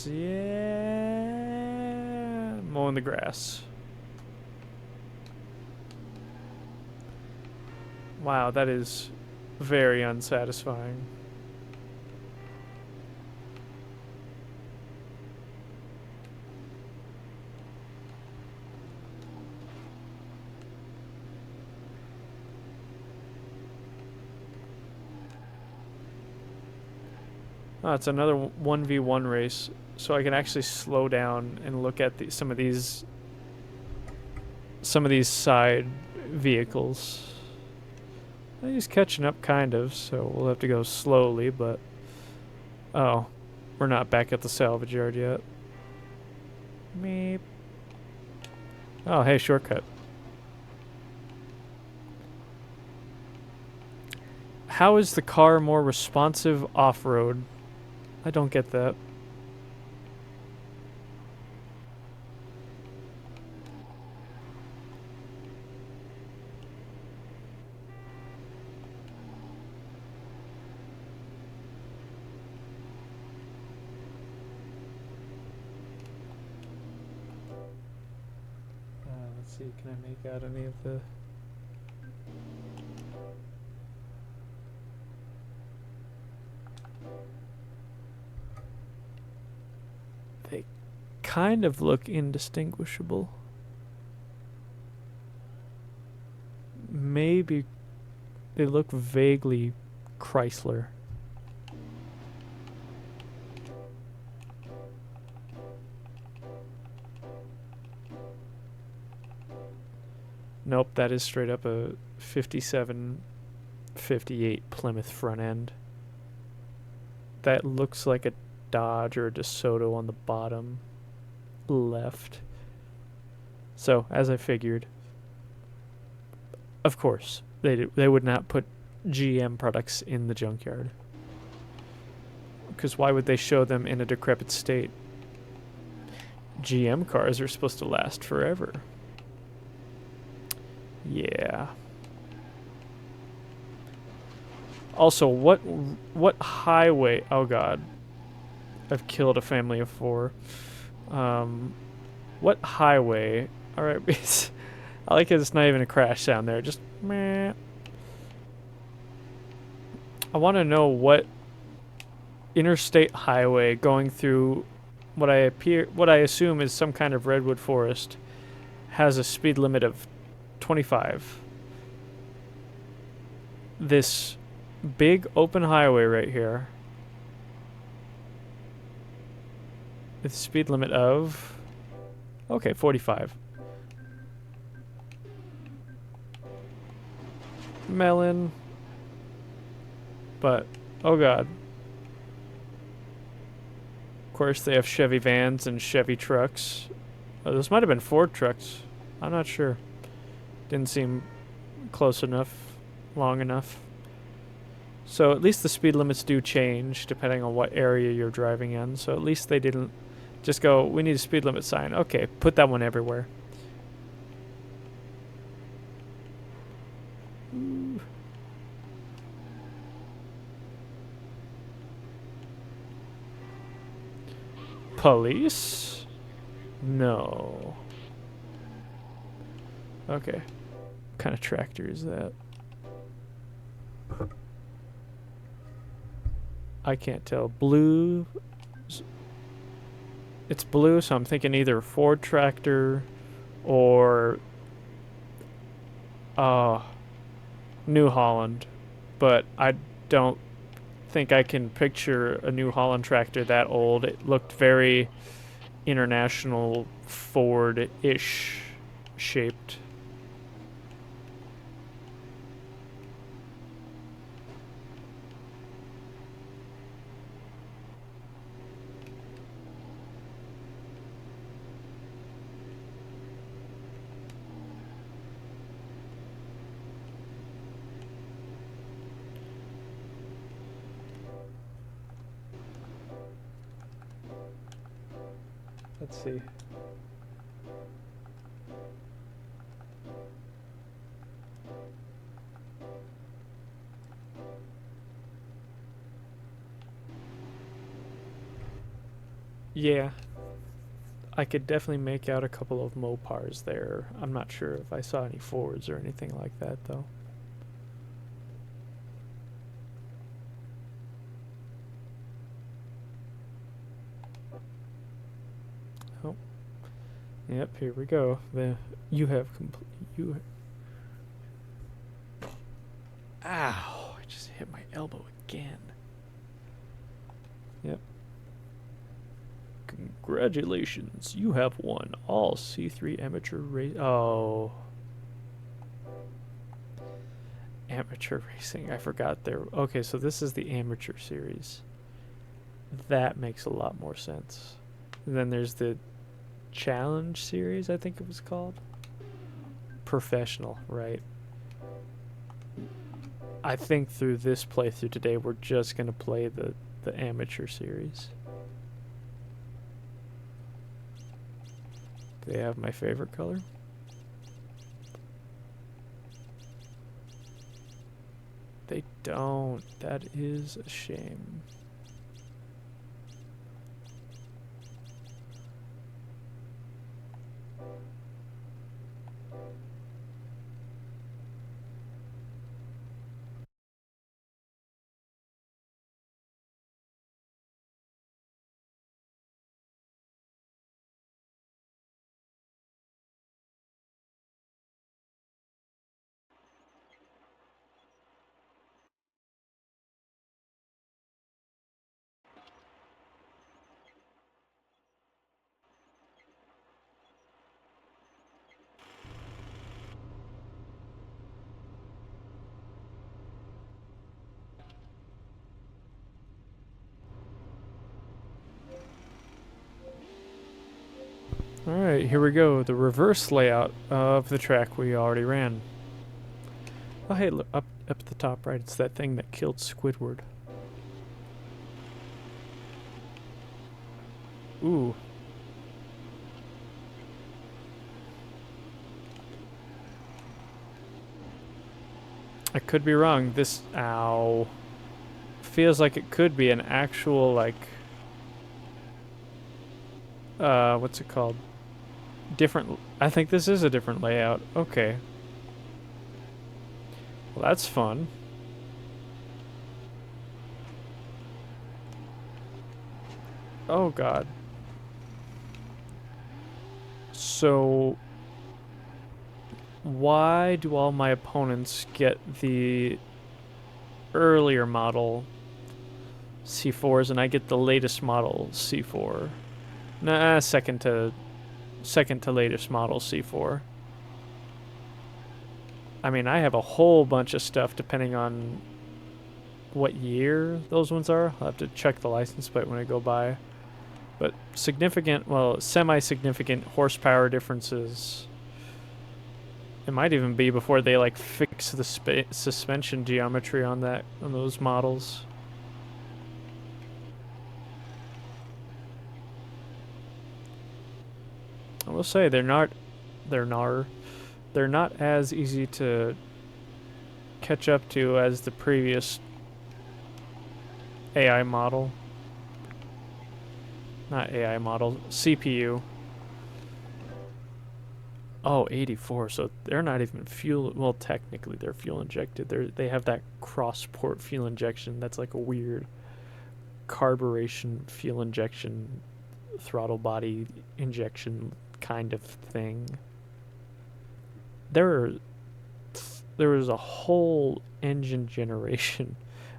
Yeah, mowing the grass. Wow, that is very unsatisfying. Oh, it's another 1v1 race, so I can actually slow down and look at some of these side vehicles. He's catching up, kind of, so we'll have to go slowly, but... Oh, we're not back at the salvage yard yet. Meep. Oh, hey, shortcut. How is the car more responsive off-road? I don't get that. Let's see, can I make out any of the... They kind of look indistinguishable. Maybe they look vaguely Chrysler. Nope, that is straight up a 57, 58 Plymouth front end. That looks like a Dodge or a DeSoto on the bottom left. So, as I figured, of course, they would not put GM products in the junkyard. Because why would they show them in a decrepit state? GM cars are supposed to last forever. Yeah. Also, what highway? Oh god, I've killed a family of 4. What highway? All right, I like it. It's not even a crash sound there. Just meh. I want to know what interstate highway going through what I assume is some kind of redwood forest has a speed limit of 25. This big open highway right here with a speed limit of 45. Melon. But oh god. Of course they have Chevy vans and Chevy trucks. Oh, this might have been Ford trucks. I'm not sure. Didn't seem close enough, long enough. So at least the speed limits do change depending on what area you're driving in. So at least they didn't just go, we need a speed limit sign. Okay, put that one everywhere. Ooh. Police? No. Okay. What kind of tractor is that? I can't tell. Blue. It's blue, so I'm thinking either Ford tractor or New Holland. But I don't think I can picture a New Holland tractor that old. It looked very international Ford-ish shaped. Let's see. Yeah. I could definitely make out a couple of Mopars there. I'm not sure if I saw any Fords or anything like that, though. Oh. Yep, here we go. You have complete. Ow! I just hit my elbow again. Yep. Congratulations, you have won all C3 amateur race. Oh. Amateur racing. I forgot there. Okay, so this is the amateur series. That makes a lot more sense. And then there's the challenge series, I think it was called. Professional, right? I think through this playthrough today, we're just going to play the amateur series. They have my favorite color. They don't. That is a shame. Alright, here we go. The reverse layout of the track we already ran. Oh hey, look, up at the top right. It's that thing that killed Squidward. Ooh. I could be wrong. This, ow. Feels like it could be an actual, like, what's it called? Different, I think this is a different layout. Okay. Well, that's fun. Oh, God. So, why do all my opponents get the earlier model C4s and I get the latest model C4? Nah, second to latest model C4. I mean, I have a whole bunch of stuff depending on what year those ones are. I'll have to check the license plate when I go by. But significant, well, semi-significant horsepower differences. It might even be before they like fix the suspension geometry on those models. I will say they're not as easy to catch up to as the previous AI model. Not AI model, CPU. Oh, 84, so they're not even fuel, well, technically they're fuel injected. They have that cross-port fuel injection. That's like a weird carburation fuel injection, throttle body injection kind of thing. There was a whole engine generation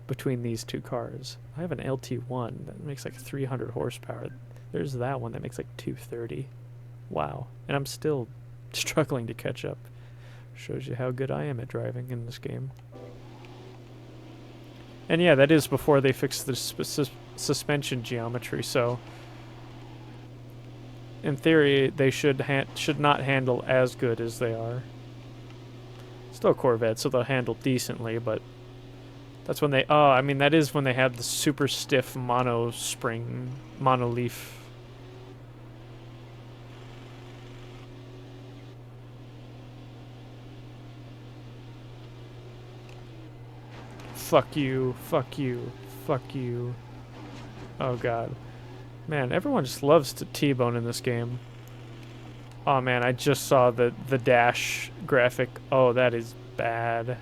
between these two cars. I have an LT1 that makes like 300 horsepower. There's that one that makes like 230. Wow. And I'm still struggling to catch up. Shows you how good I am at driving in this game. And yeah, that is before they fixed the suspension geometry, so in theory they should not handle as good as they are. Still Corvette, so they'll handle decently, but that's when they, oh, I mean, that is when they had the super stiff mono leaf. Fuck you, fuck you, fuck you. Oh, God. Man, everyone just loves to T-bone in this game. Oh, man, I just saw the dash graphic. Oh, that is bad.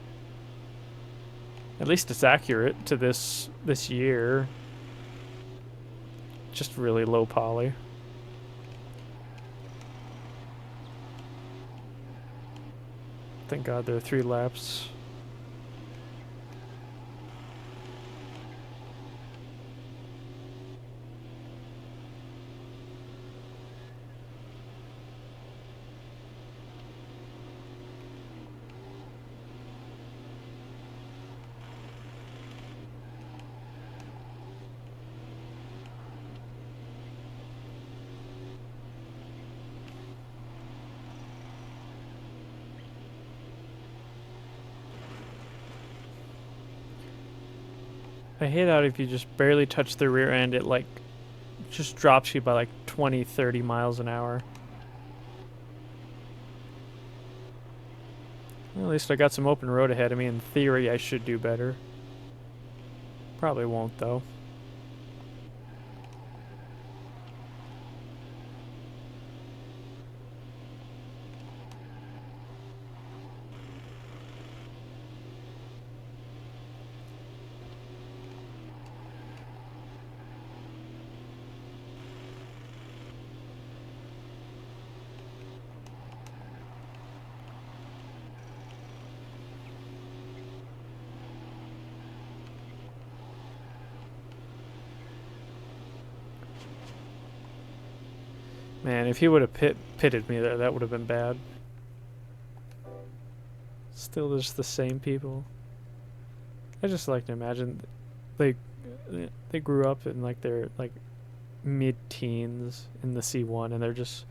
At least it's accurate to this year. Just really low poly. Thank God there are 3 laps. I hate how if you just barely touch the rear end, it like just drops you by like 20, 30 miles an hour. Well, at least I got some open road ahead of me. In theory, I should do better. Probably won't, though. Man, if he would have pitted me there, that would have been bad. Still just the same people. I just like to imagine they grew up in like their like mid-teens in the C1, and they're just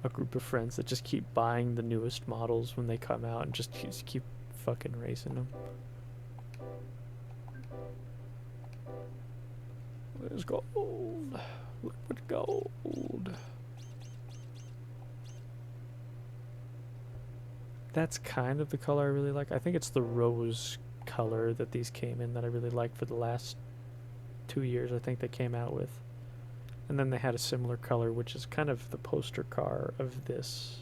a group of friends that just keep buying the newest models when they come out and just keep fucking racing them. There's gold. Liquid gold. That's kind of the color I really like. I think it's the rose color that these came in that I really like for the last 2 years I think they came out with. And then they had a similar color, which is kind of the poster car of this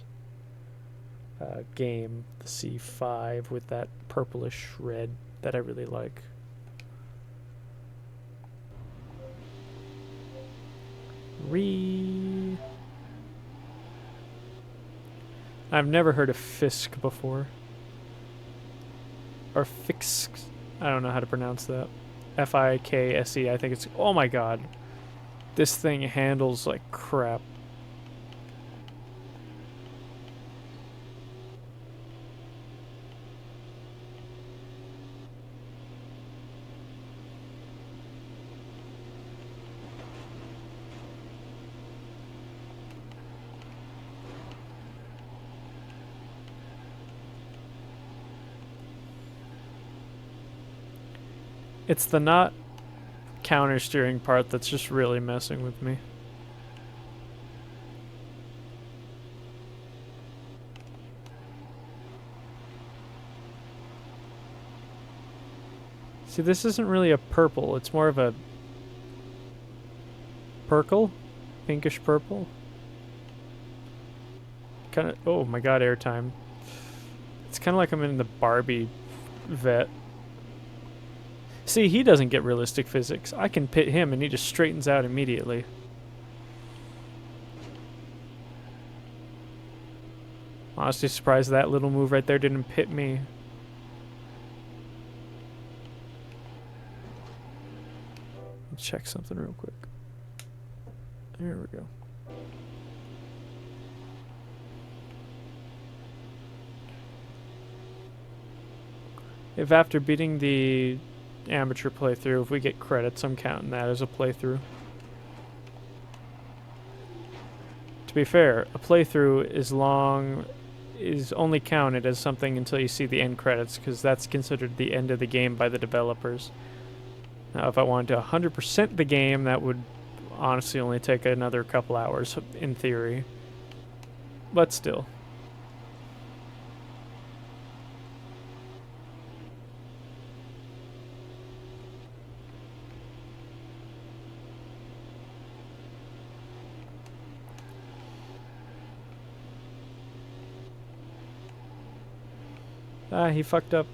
game, the C5, with that purplish red that I really like. I've never heard of Fisk before. Or Fix. I don't know how to pronounce that. F-I-K-S-E. I think it's... Oh my god. This thing handles like crap. It's the not counter steering part that's just really messing with me. See, this isn't really a purple, it's more of a purple? Pinkish purple? Kind of, oh my god, airtime. It's kind of like I'm in the Barbie vet. See, he doesn't get realistic physics. I can pit him and he just straightens out immediately. Honestly surprised that little move right there didn't pit me. Let's check something real quick. There we go. If after beating the amateur playthrough, if we get credits, I'm counting that as a playthrough. To be fair, a playthrough is only counted as something until you see the end credits, because that's considered the end of the game by the developers. Now, if I wanted to 100% the game, that would honestly only take another couple hours, in theory. But still. Ah, he fucked up.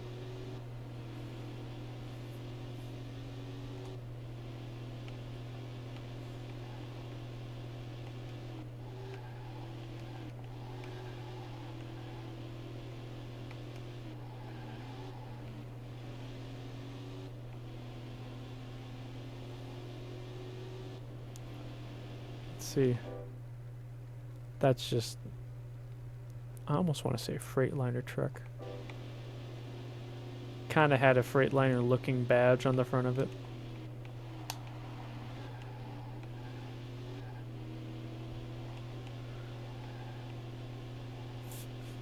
Let's see. That's just... I almost want to say Freightliner truck. Kind of had a Freightliner looking badge on the front of it.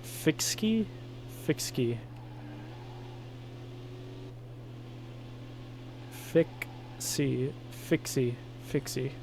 Fixie? Fixie. Fixie. Fixie. Fixie.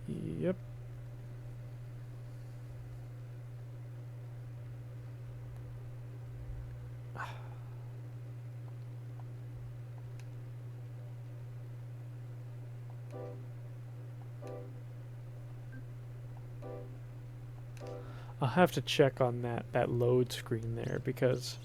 Yep. I'll have to check on that load screen there, because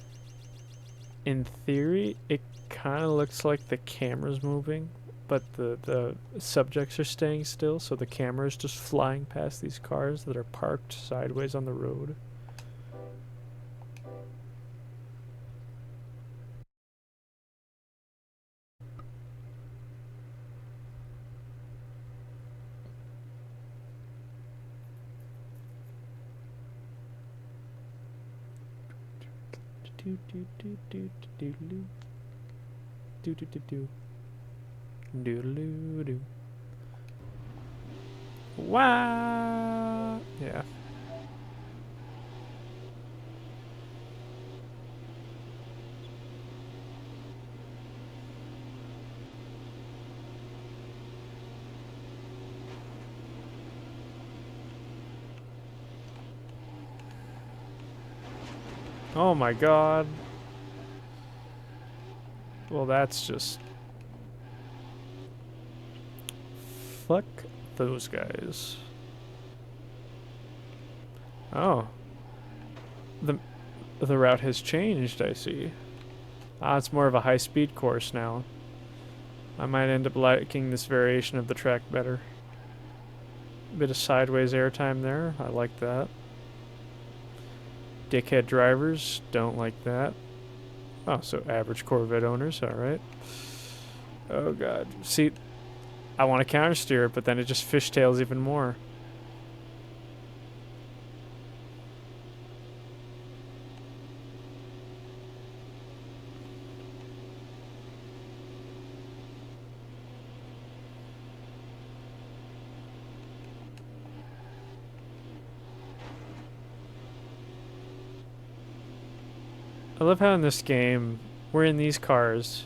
in theory it kind of looks like the camera's moving, but the subjects are staying still, so the camera is just flying past these cars that are parked sideways on the road. Wow. Yeah. Oh my god. Well, that's just... Fuck those guys. Oh. The route has changed, I see. Ah, it's more of a high-speed course now. I might end up liking this variation of the track better. Bit of sideways airtime there. I like that. Dickhead drivers. Don't like that. Oh, so average Corvette owners. Alright. Oh, God. See, I want to countersteer it, but then it just fishtails even more. I love how in this game, we're in these cars,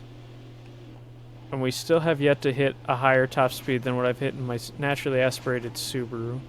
and we still have yet to hit a higher top speed than what I've hit in my naturally aspirated Subaru.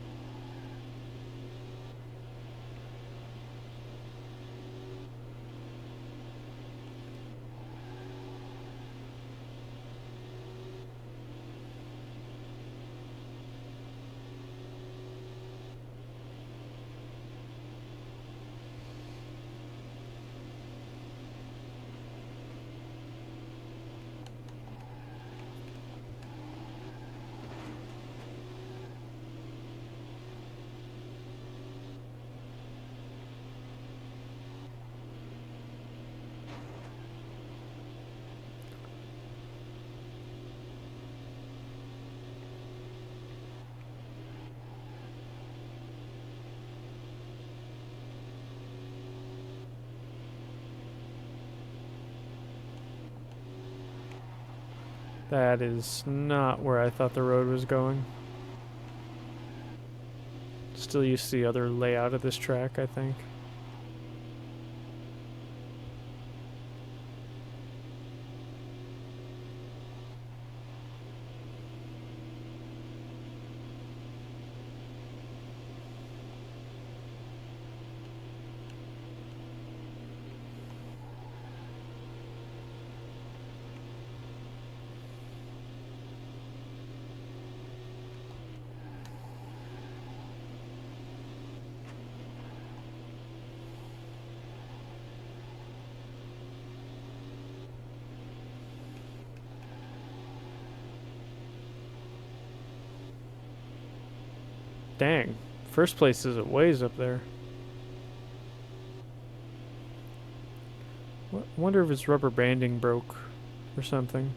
That is not where I thought the road was going. Still used to the other layout of this track, I think. Dang. First place is a ways up there. Wonder if his rubber banding broke or something.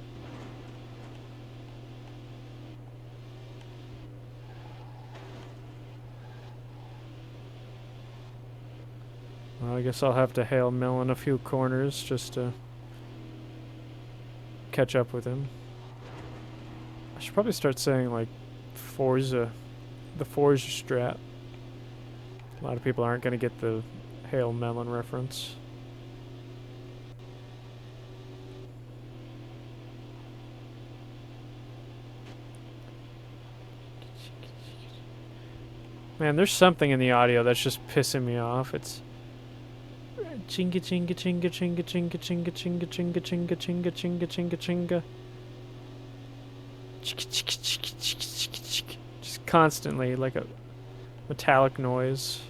Well, I guess I'll have to hail Mill in a few corners just to catch up with him. I should probably start saying, like, Forza. The Forza strat. A lot of people aren't going to get the Hail Melon reference. Man, there's something in the audio that's just pissing me off. It's chinga chinga chinga chinga chinga chinga chinga chinga chinga chinga chinga chinga chinga. Just constantly like a metallic noise.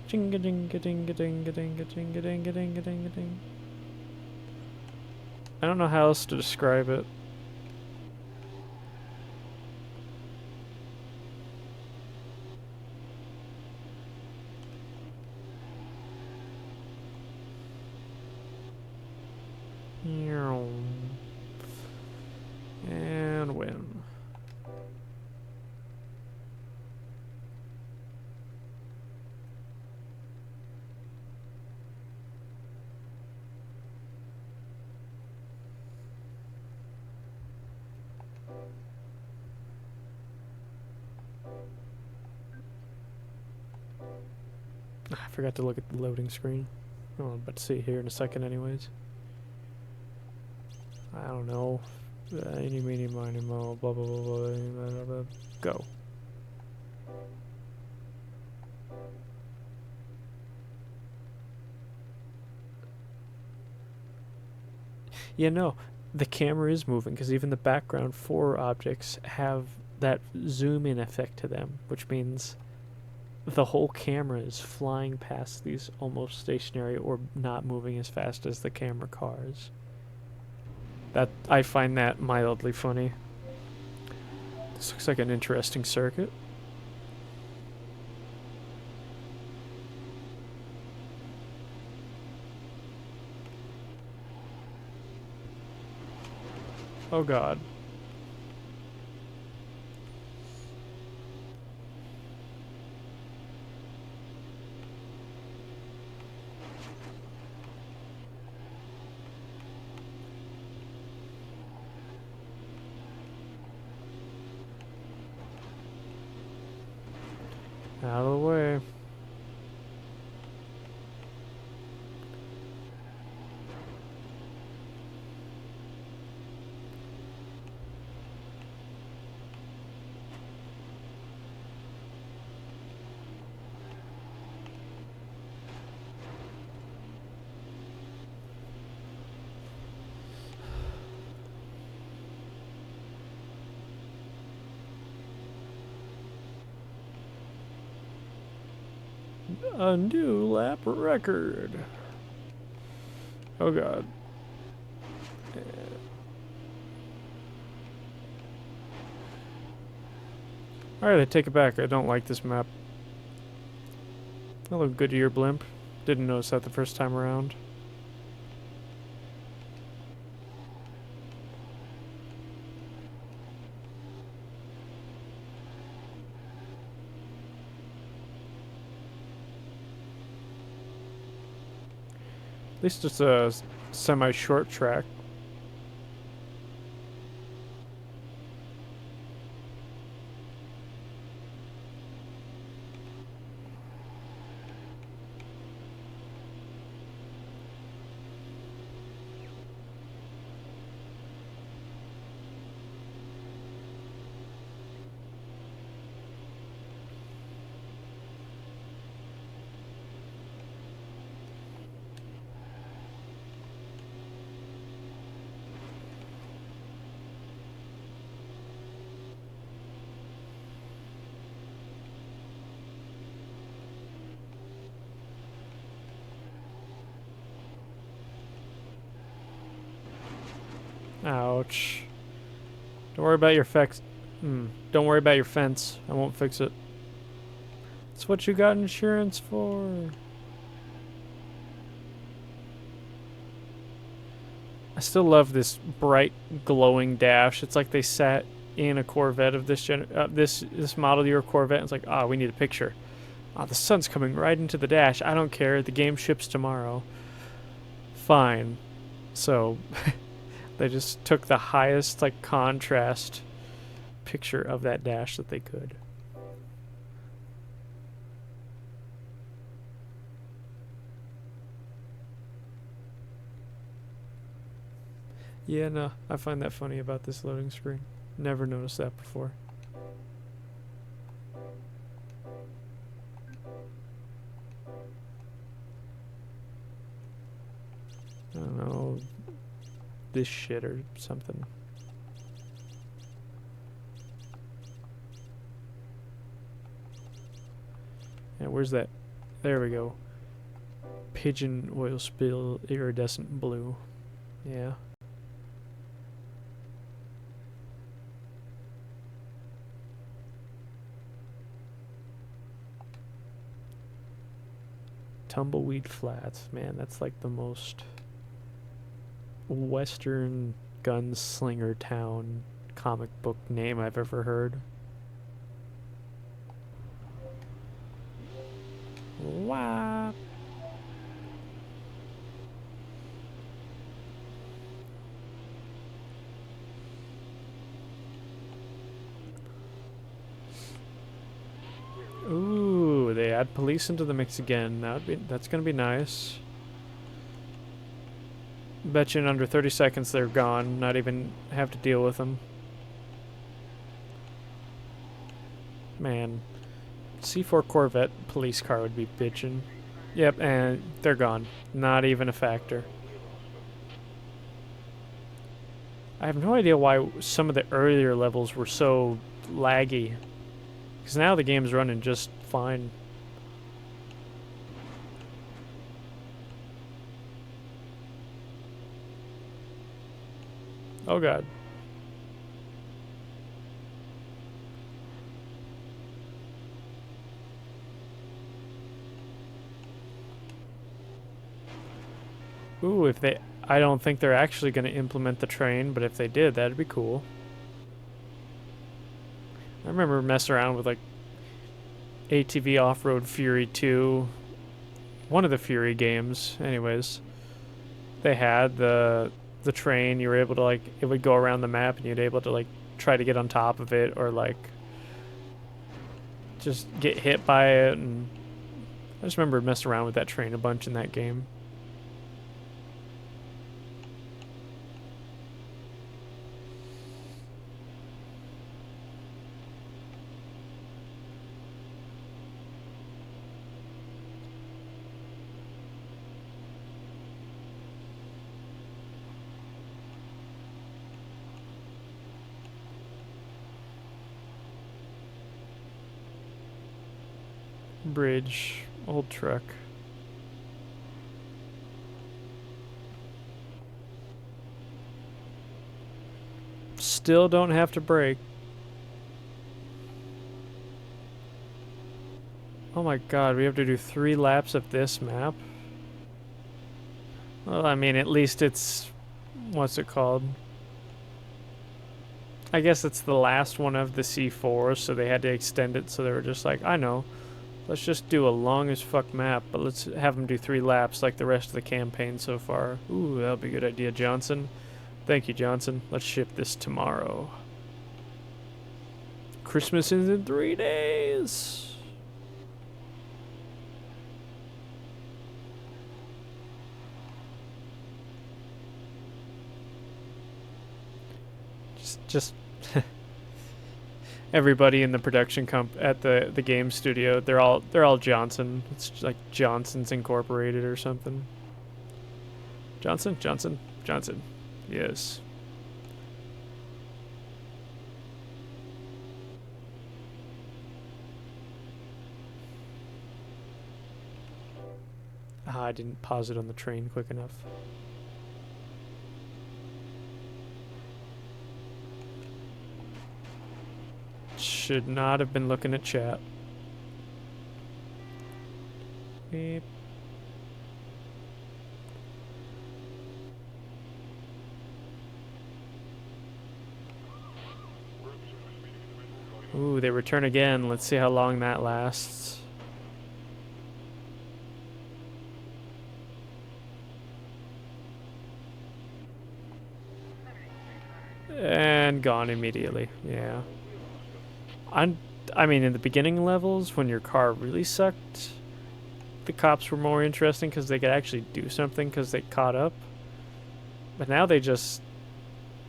Chinga dinga dinga dinga dinga dinga dinga dinga dinga ding. I don't know how else to describe it. And win. forgot to look at the loading screen. Oh, I'm about to see it here in a second anyways. I don't know. Eeny, meeny, miny, mo, blah, blah, blah, blah, blah, blah, blah. Go. Yeah, no, the camera is moving because even the background 4 objects have that zoom in effect to them, which means the whole camera is flying past these almost stationary or not moving as fast as the camera cars. That I find that mildly funny. This looks like an interesting circuit. Oh god. Out of the way. A new lap record. Oh god. Alright, I take it back. I don't like this map. Hello, Goodyear blimp. Didn't notice that the first time around. At least it's a semi-short track. Ouch. Don't worry about your Don't worry about your fence. I won't fix it. It's what you got insurance for. I still love this bright, glowing dash. It's like they sat in a Corvette of this this model year Corvette. And it's like, we need a picture. The sun's coming right into the dash. I don't care. The game ships tomorrow. Fine. So. They just took the highest, like, contrast picture of that dash that they could. Yeah, no, I find that funny about this loading screen. Never noticed that before. I don't know. This shit or something. And where's that? There we go. Pigeon oil spill iridescent blue. Yeah. Tumbleweed Flats. Man, that's like the most Western gunslinger town comic book name I've ever heard. Wow. Ooh, they add police into the mix again. That's gonna be nice. Bet you in under 30 seconds they're gone. Not even have to deal with them. Man, C4 Corvette police car would be bitchin'. Yep, and they're gone. Not even a factor. I have no idea why some of the earlier levels were so laggy. Because now the game's running just fine. Oh god. Ooh, if they... I don't think they're actually going to implement the train, but if they did, that'd be cool. I remember messing around with, like, ATV Off-Road Fury 2. One of the Fury games, anyways. They had the train. You were able to, like... It would go around the map, and you'd able to, like, try to get on top of it, or, like... just get hit by it, and... I just remember messing around with that train a bunch in that game. Bridge, old truck. Still don't have to brake. Oh my god, we have to do 3 laps of this map? Well, I mean, at least it's... what's it called? I guess it's the last one of the C4, so they had to extend it, so they were just like, I know. Let's just do a long as fuck map, but let's have them do 3 laps like the rest of the campaign so far. Ooh, that'll be a good idea, Johnson. Thank you, Johnson. Let's ship this tomorrow. Christmas is in 3 days. Just everybody in the production at the game studio, they're all Johnson. It's like Johnson's Incorporated or something. Johnson. Yes. Ah, I didn't pause it on the train quick enough. Should not have been looking at chat. Beep. Ooh, they return again. Let's see how long that lasts. And gone immediately. Yeah. I mean, in the beginning levels, when your car really sucked, the cops were more interesting because they could actually do something because they caught up. But now they just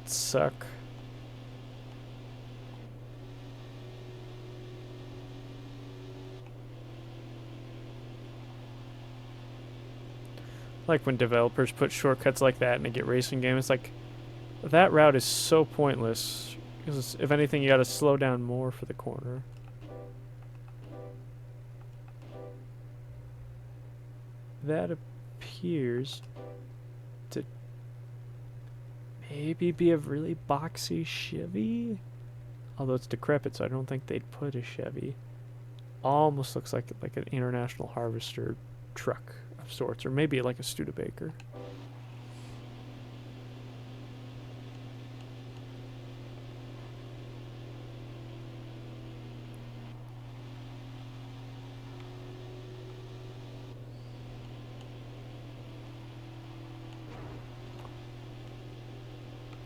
suck. Like when developers put shortcuts like that in a Get Racing game, it's like, that route is so pointless. Because if anything, you gotta slow down more for the corner. That appears to maybe be a really boxy Chevy. Although it's decrepit, so I don't think they'd put a Chevy. Almost looks like an International Harvester truck of sorts, or maybe like a Studebaker.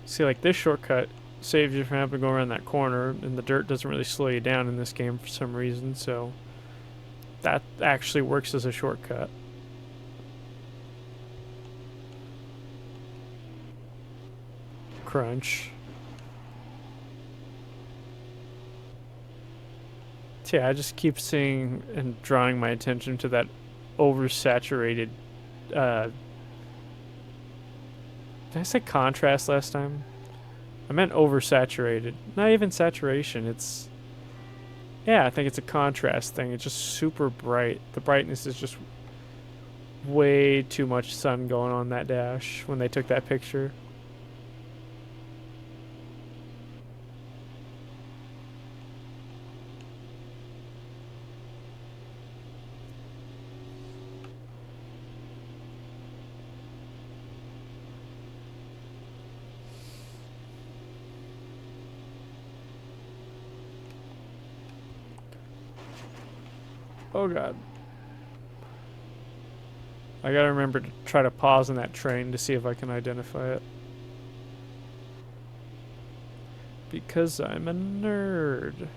See, like, this shortcut saves you from having to go around that corner, and the dirt doesn't really slow you down in this game for some reason, so That actually works as a shortcut. Crunch. Yeah, I just keep seeing and drawing my attention to that oversaturated. Did I say contrast last time? I meant oversaturated. Not even saturation. It's. Yeah, I think it's a contrast thing. It's just super bright. The brightness is just way too much sun going on that dash when they took that picture. Oh god. I gotta remember to try to pause on that train to see if I can identify it. Because I'm a nerd.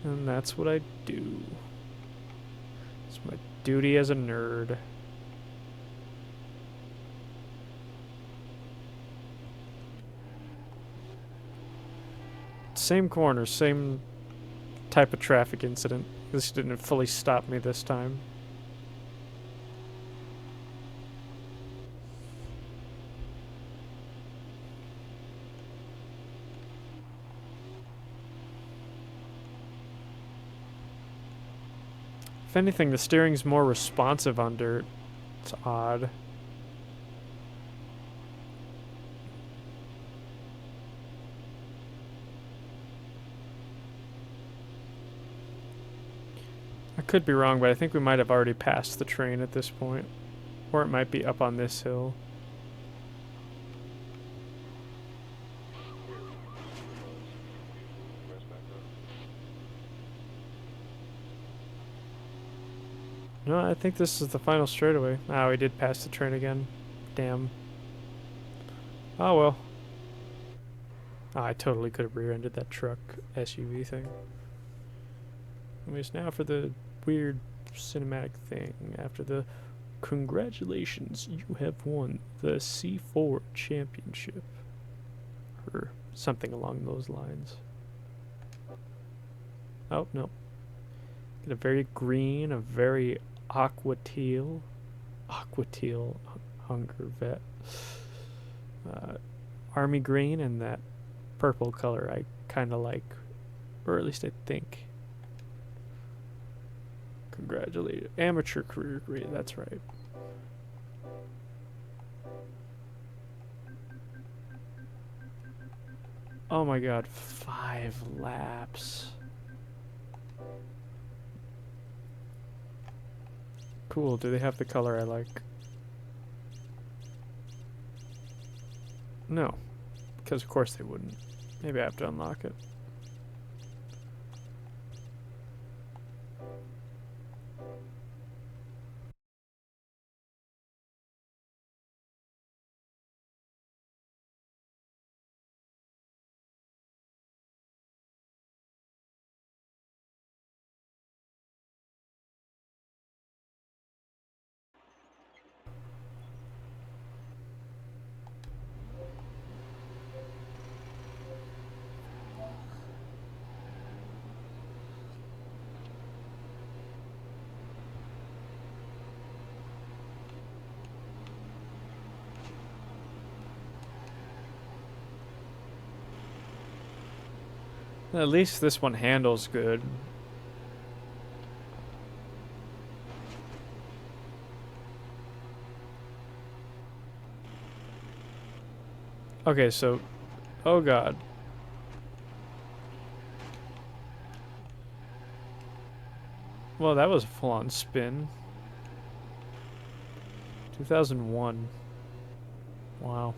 And that's what I do. It's my duty as a nerd. Same corner, same type of traffic incident. This didn't fully stop me this time. If anything, the steering's more responsive on dirt. It's odd. I could be wrong, but I think we might have already passed the train at this point. Or it might be up on this hill. No, I think this is the final straightaway. Ah, we did pass the train again. Damn. Oh well. Oh, I totally could have rear-ended that truck SUV thing. Anyways, now for the weird cinematic thing. After the congratulations, you have won the C4 championship. Or something along those lines. Oh, no. Get a very green, a very aqua-teal hunger vet. Army green and that purple color I kind of like. Or at least I think. Congratulations. Amateur career green, that's right. Oh my god, 5 laps. Cool, do they have the color I like? No, because of course they wouldn't. Maybe I have to unlock it. At least this one handles good. Okay, so... Oh god. Well, that was a full-on spin. 2001. Wow.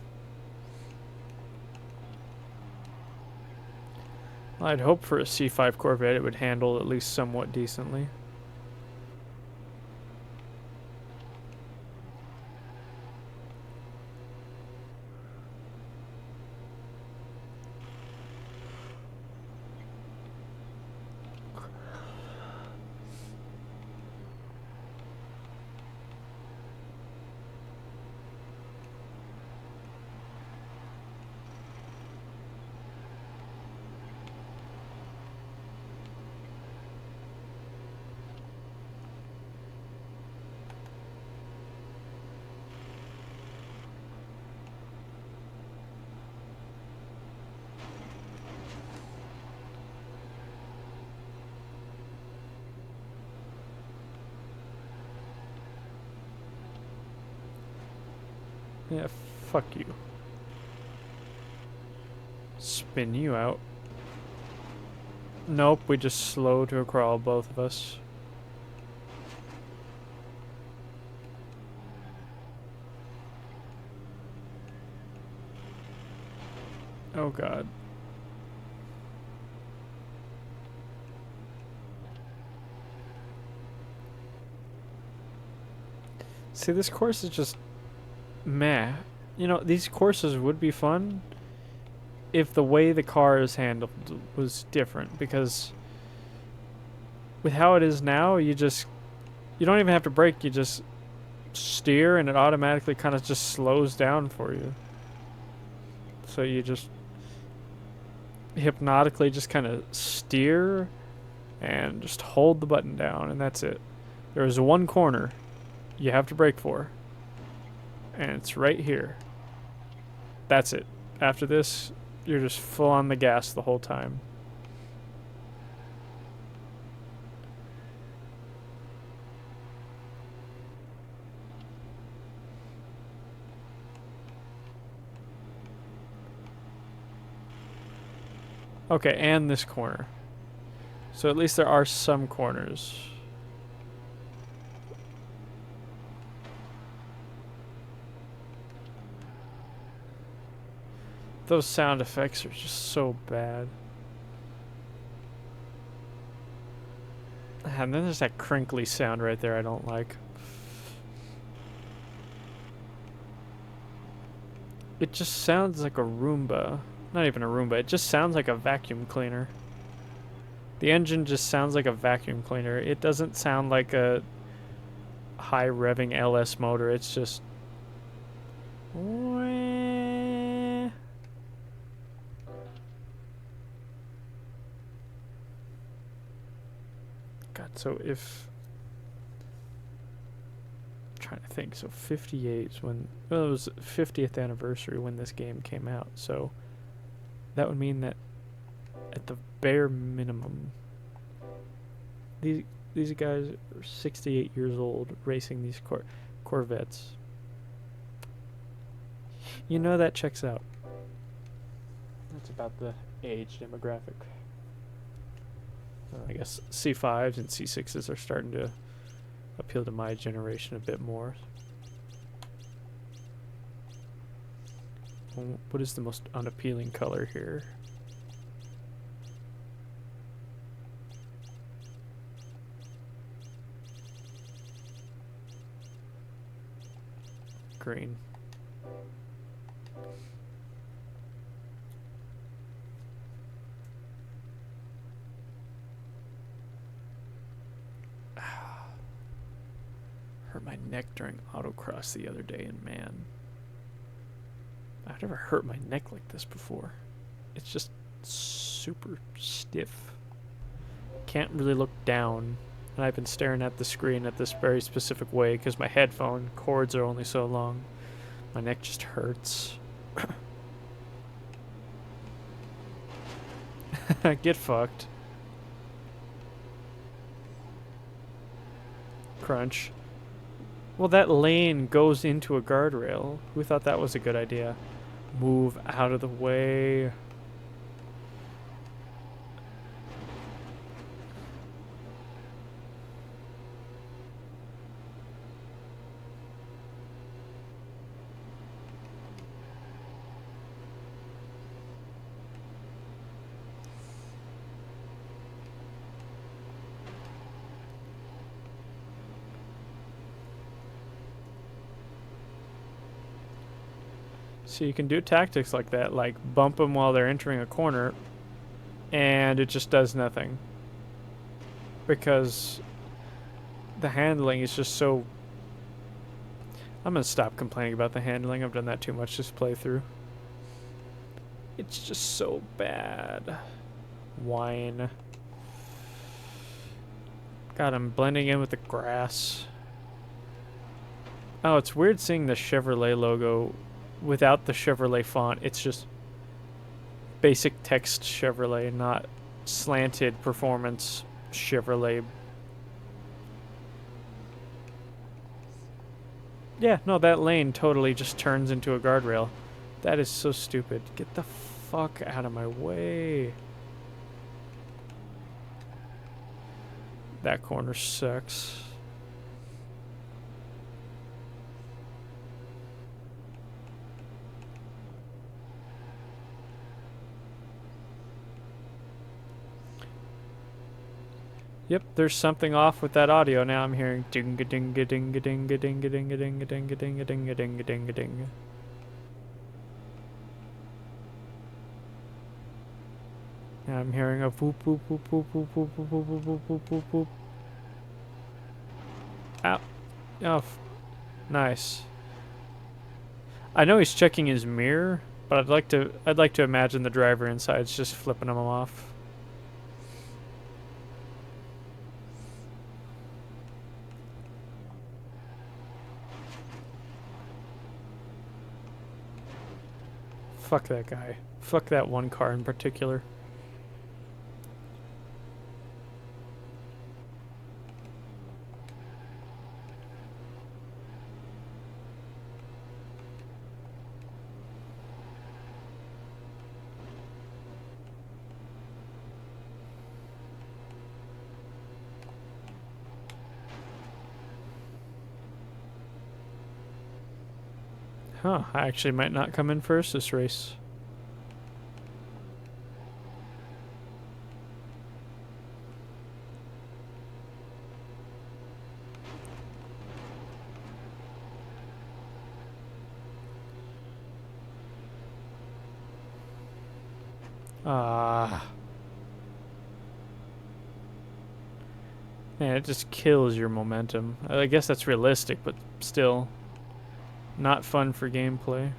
I'd hope for a C5 Corvette it would handle at least somewhat decently. Yeah, fuck you. Spin you out. Nope, we just slow to a crawl, both of us. Oh god. See, this course is just meh. You know, these courses would be fun if the way the car is handled was different, because with how it is now, you don't even have to brake, you just steer and it automatically kind of just slows down for you. So you just hypnotically just kind of steer and just hold the button down, and that's it. There is one corner you have to brake for, and it's right here. That's it. After this, you're just full on the gas the whole time. Okay, and this corner. So at least there are some corners. Those sound effects are just so bad. And then there's that crinkly sound right there I don't like. It just sounds like a Roomba. Not even a Roomba, it just sounds like a vacuum cleaner. The engine just sounds like a vacuum cleaner. It doesn't sound like a high revving LS motor, it's just... God, so if... I'm trying to think, so 58 is when... Well, it was 50th anniversary when this game came out, so... That would mean that at the bare minimum, these guys are 68 years old racing these Corvettes. You know, that checks out. That's about the age demographic. I guess C5s and C6s are starting to appeal to my generation a bit more. What is the most unappealing color here? Green. Hurt my neck during autocross the other day, and man, I've never hurt my neck like this before. It's just super stiff. Can't really look down. And I've been staring at the screen at this very specific way because my headphone cords are only so long. My neck just hurts. Get fucked. Crunch. Well, that lane goes into a guardrail. Who thought that was a good idea? Move out of the way. So you can do tactics like that, like bump them while they're entering a corner, and it just does nothing. Because the handling is just so... I'm going to stop complaining about the handling. I've done that too much this playthrough. It's just so bad. Whine. God, I'm blending in with the grass. Oh, it's weird seeing the Chevrolet logo without the Chevrolet font. It's just basic text Chevrolet, not slanted performance Chevrolet. Yeah, no, that lane totally just turns into a guardrail. That is so stupid. Get the fuck out of my way. That corner sucks. Yep, there's something off with that audio now. I'm hearing ding a ding a ding a ding a ding a ding a ding a ding a ding a ding a ding a ding a ding. Now I'm hearing a whoop whoop whoop whoop whoop whoop whoop whoop whoop whoop whoop whoop. Ow. Oh, nice. I know he's checking his mirror, but I'd like to imagine the driver inside's just flipping him off. Fuck that guy. Fuck that one car in particular. Huh, I actually might not come in first this race. Ah. Man, it just kills your momentum. I guess that's realistic, but still. Not fun for gameplay.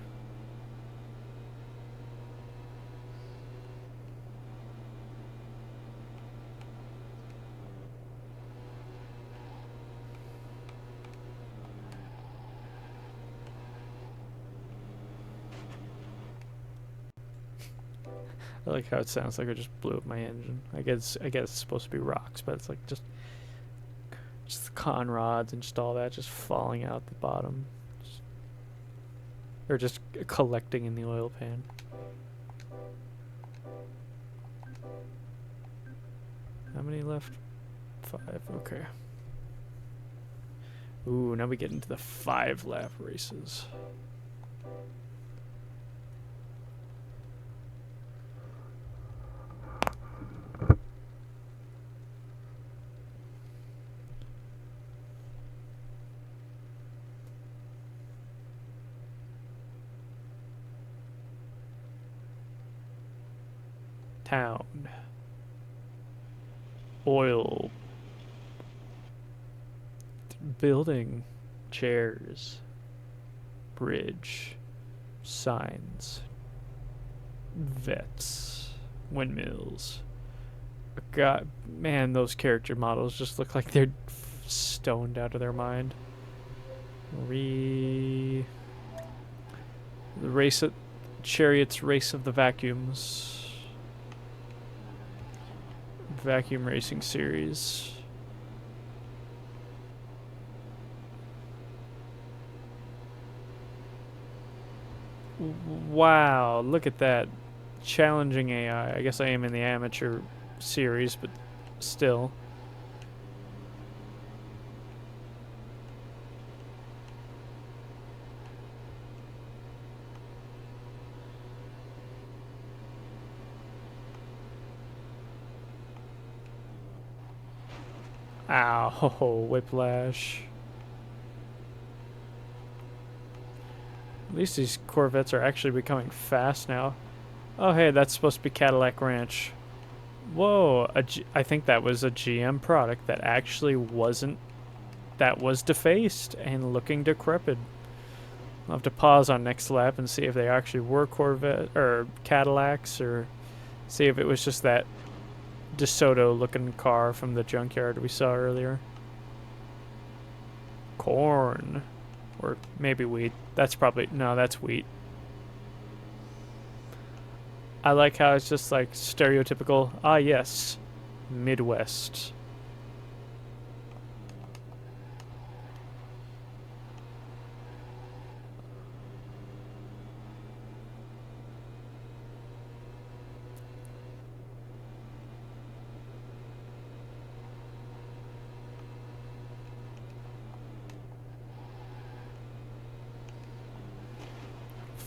I like how it sounds like I just blew up my engine. I guess it's supposed to be rocks, but it's like just the con rods and just all that just falling out the bottom. Or just collecting in the oil pan. How many left? 5, okay. Ooh, now we get into the 5-lap races. Town. Oil. Building. Chairs. Bridge. Signs. Vets. Windmills. God, man, those character models just look like they're stoned out of their mind. The race at Chariot's Race of the Vacuums. Vacuum Racing Series. Wow, look at that. Challenging AI. I guess I am in the amateur series, but still. Ow, whiplash. At least these Corvettes are actually becoming fast now. Oh, hey, that's supposed to be Cadillac Ranch. Whoa, I think that was a GM product that actually wasn't. That was defaced and looking decrepit. I'll have to pause on next lap and see if they actually were Corvette or Cadillacs, or see if it was just that DeSoto looking car from the junkyard we saw earlier. Corn. Or maybe wheat. That's probably, no, that's wheat. I like how it's just like stereotypical, ah yes, Midwest.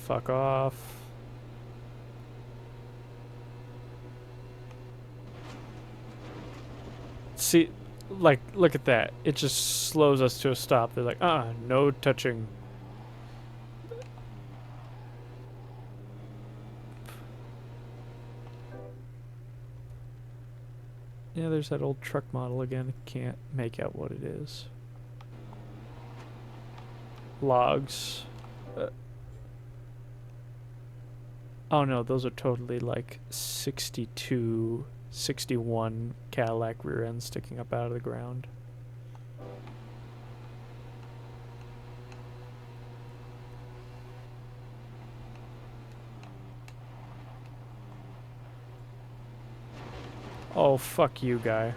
Fuck off. See, like, look at that. It just slows us to a stop. They're like, no touching. Yeah, there's that old truck model again. Can't make out what it is. Logs. Oh no, those are totally like 62, 61 Cadillac rear ends sticking up out of the ground. Oh, fuck you, guy.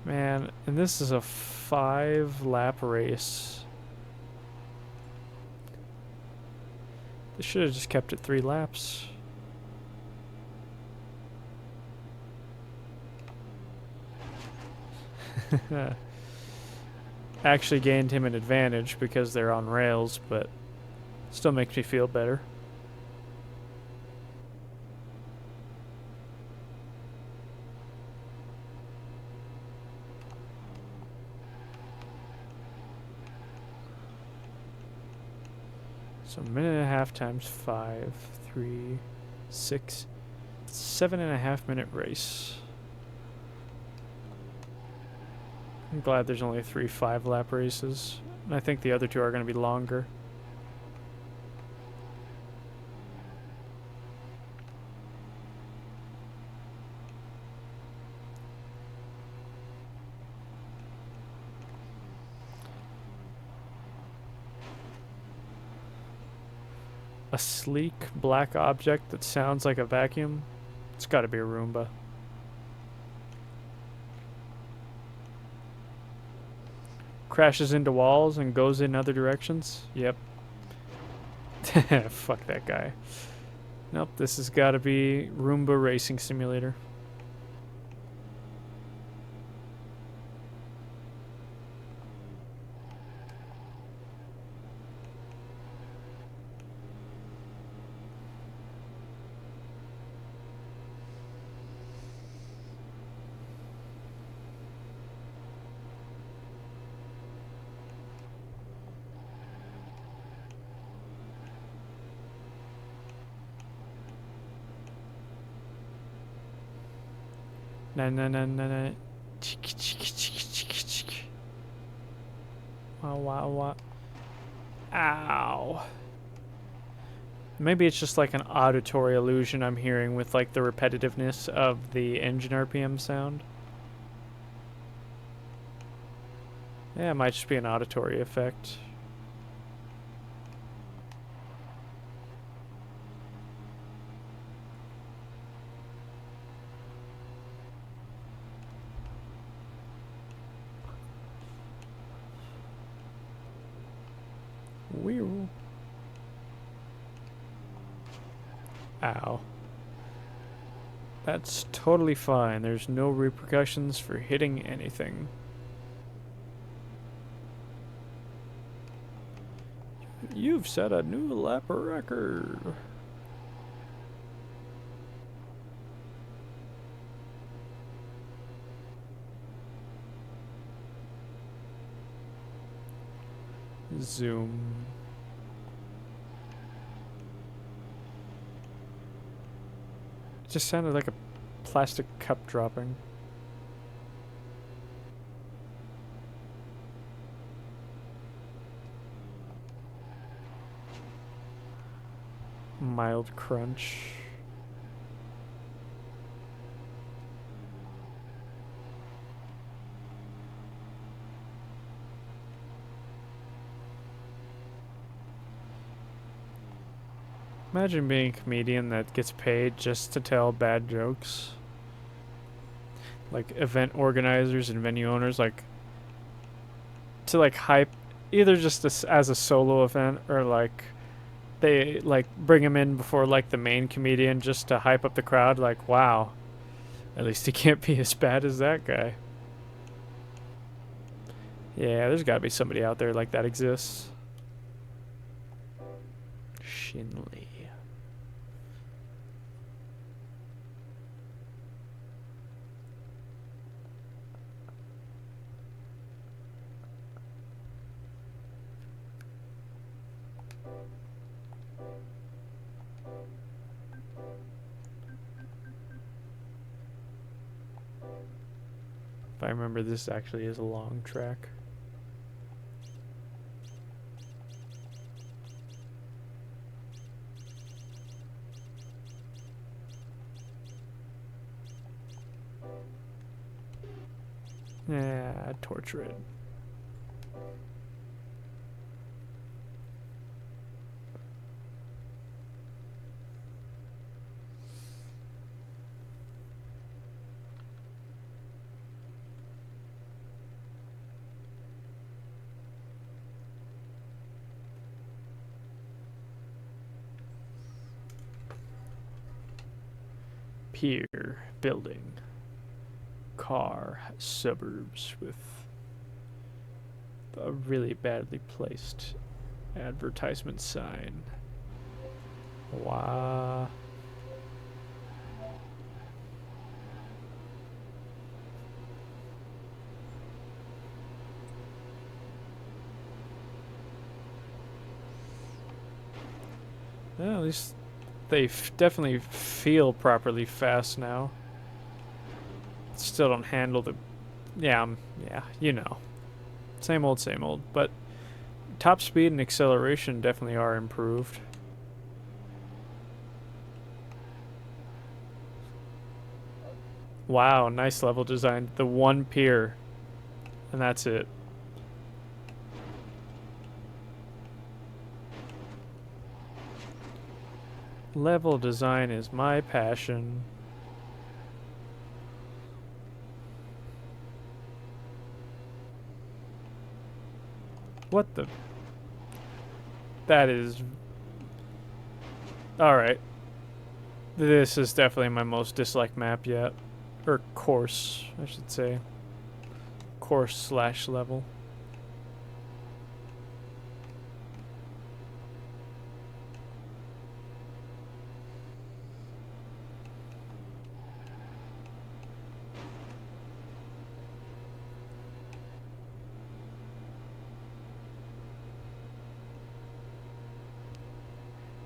Man, and this is a 5-lap race. They should have just kept it 3 laps. Actually gained him an advantage because they're on rails, but still makes me feel better. So 1.5 times 5, 3, 6, 7.5 minute race. I'm glad there's only 3 5-lap races. And I think the other 2 are going to be longer. A sleek black object that sounds like a vacuum? It's got to be a Roomba. Crashes into walls and goes in other directions? Yep. Fuck that guy. Nope, this has got to be Roomba Racing Simulator. Na na na na na. Chiki chiki chiki chiki chiki. Wow wow wow. Ow. Maybe it's just like an auditory illusion I'm hearing with like the repetitiveness of the engine RPM sound. Yeah, it might just be an auditory effect. Weird. Ow. That's totally fine. There's no repercussions for hitting anything. You've set a new lap record. Zoom. It just sounded like a plastic cup dropping. Mild crunch. Imagine being a comedian that gets paid just to tell bad jokes. Like event organizers and venue owners, like to like hype either just as a solo event or like they like bring him in before like the main comedian just to hype up the crowd. Like, wow, at least he can't be as bad as that guy. Yeah, there's got to be somebody out there like that exists. Shinley. If I remember, this actually is a long track. Yeah, torture it. Pier, building, car, suburbs with a really badly placed advertisement sign. Wow. Well, at least they definitely feel properly fast now. Still don't handle the... Yeah, you know. Same old, same old. But top speed and acceleration definitely are improved. Wow, nice level design. The one pier. And that's it. Level design is my passion. What the... That is... Alright. This is definitely my most disliked map yet. Or course, I should say. Course / level.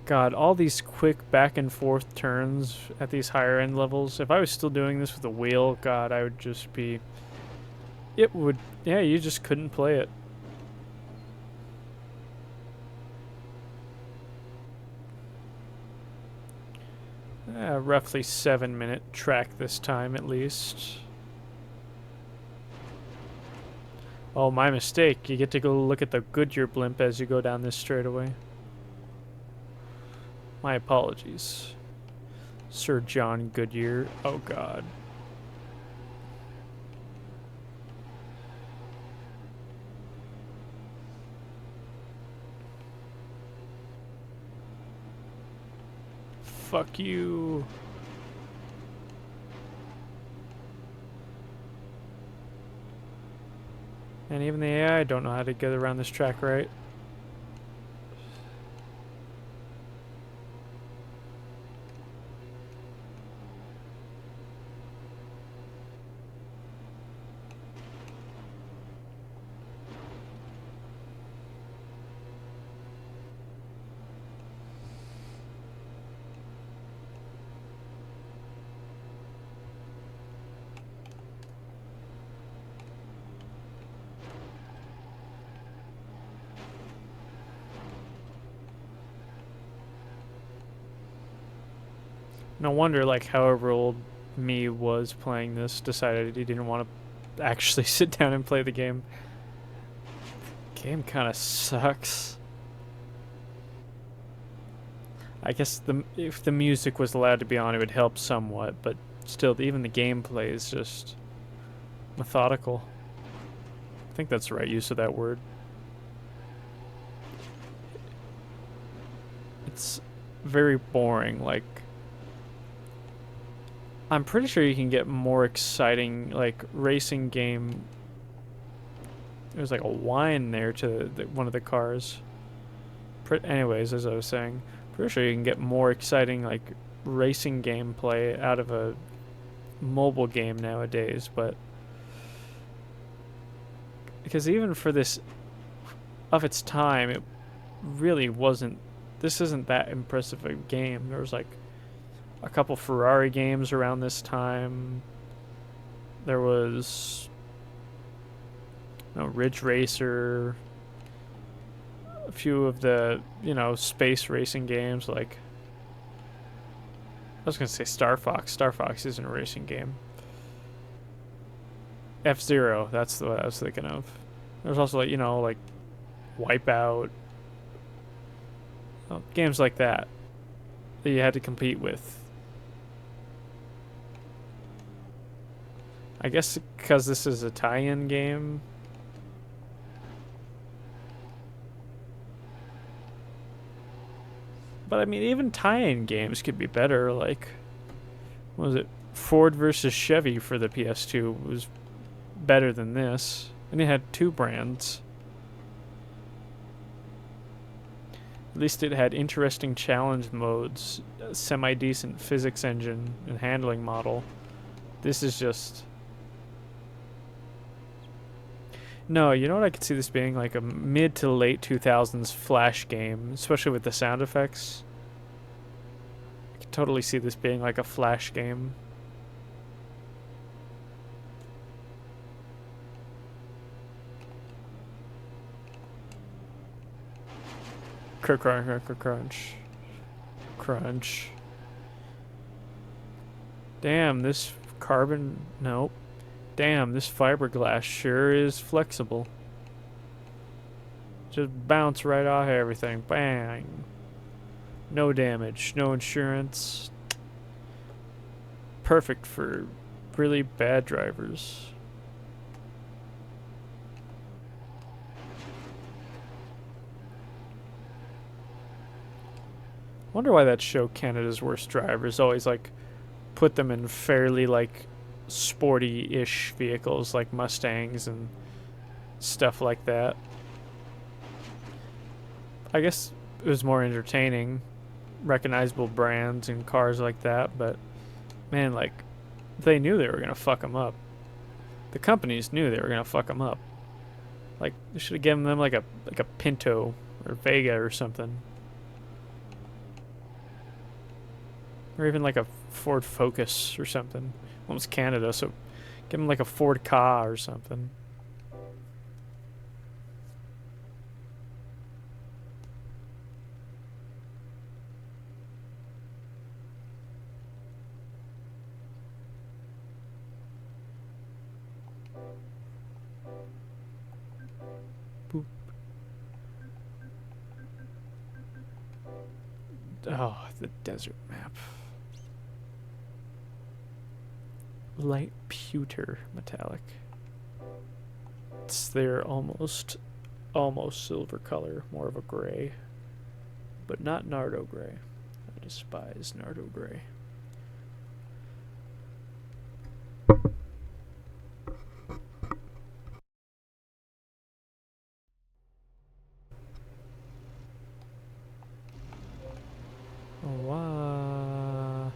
God, all these quick back and forth turns at these higher end levels. If I was still doing this with a wheel, God, I would just be... It would... Yeah, you just couldn't play it. Roughly 7-minute track this time, at least. Oh, my mistake. You get to go look at the Goodyear blimp as you go down this straightaway. My apologies. Sir John Goodyear. Oh, God. Fuck you. And even the AI don't know how to get around this track right. No wonder, like, however old me was playing this, decided he didn't want to actually sit down and play the game. Game kind of sucks. I guess if the music was allowed to be on, it would help somewhat, but still, even the gameplay is just methodical. I think that's the right use of that word. it's very boring. Like, I'm pretty sure you can get more exciting, like, racing game. There's like a whine there to one of the cars. Anyways, as I was saying, pretty sure you can get more exciting, like, racing gameplay out of a mobile game nowadays, but because even for this of its time, it really wasn't. This isn't that impressive a game. There was like a couple Ferrari games around this time. There was Ridge Racer, a few of the space racing games. Like, I was gonna say Star Fox. Star Fox isn't a racing game. F-Zero, that's what I was thinking of. There's also like Wipeout, games like that you had to compete with. I guess because this is a tie-in game. But I mean, even tie-in games could be better. Like, what was it? Ford versus Chevy for the PS2 was better than this. And it had two brands. At least it had interesting challenge modes, a semi-decent physics engine and handling model. This is just... No, you know what I could see this being? Like a mid to late 2000s Flash game, especially with the sound effects. I could totally see this being like a Flash game. Crunch. Crunch. Damn, this carbon... Nope. Damn, this fiberglass sure is flexible. Just bounce right off everything. Bang. No damage. No insurance. Perfect for really bad drivers. Wonder why that show Canada's Worst Drivers always like put them in fairly like sporty-ish vehicles like Mustangs and stuff like that. I guess it was more entertaining, recognizable brands and cars like that, but man, like, they knew they were gonna fuck them up. The companies knew they were gonna fuck them up. Like, they should have given them like a Pinto or Vega or something. Or even like a Ford Focus or something. Well, it's Canada, so give them like a Ford Ka or something. Boop. Oh, the desert map. Light pewter metallic. It's their almost silver color, more of a gray, but not Nardo gray. I despise Nardo gray. Wow.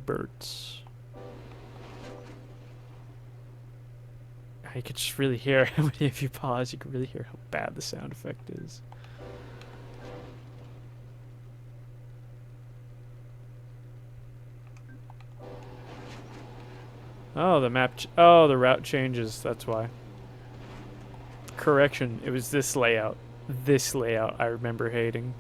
Birds. You could just really hear how many if you pause, you could really hear how bad the sound effect is. Oh, the map. Oh, the route changes. That's why. Correction. It was this layout. This layout I remember hating.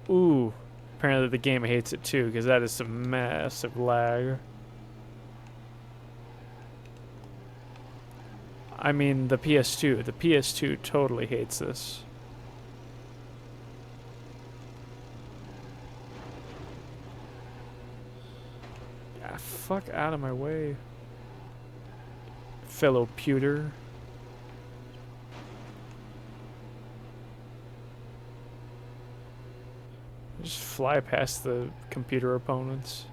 Ooh. Apparently the game hates it too, because that is some massive lag. I mean, the PS2. The PS2 totally hates this. Ah, fuck out of my way. Fellow pewter. Just fly past the computer opponents.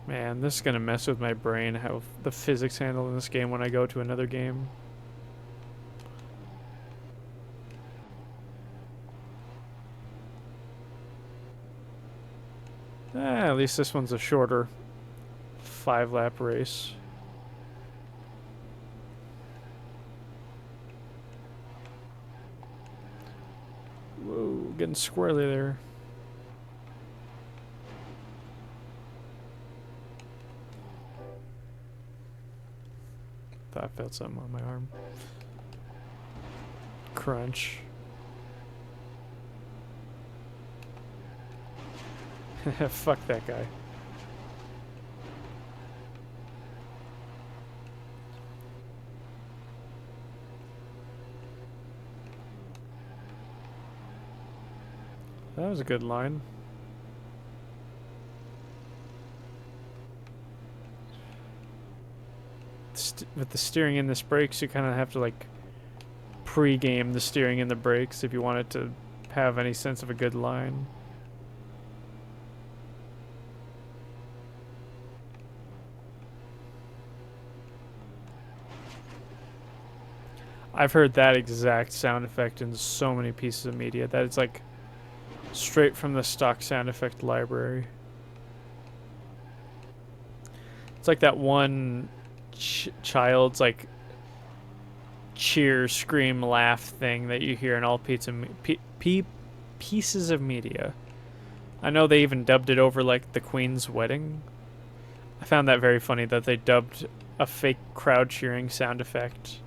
Man, this is gonna mess with my brain, how the physics handle in this game when I go to another game. At least this one's a shorter 5-lap race. Whoa, getting squirrely there. Thought I felt something on my arm. Crunch. Fuck that guy. That was a good line. With the steering and the brakes, you kind of have to like pre-game the steering and the brakes if you want it to have any sense of a good line. I've heard that exact sound effect in so many pieces of media that it's like straight from the stock sound effect library. It's like that one child's like cheer, scream, laugh thing that you hear in all pieces of media. I know they even dubbed it over like the Queen's wedding. I found that very funny that they dubbed a fake crowd cheering sound effect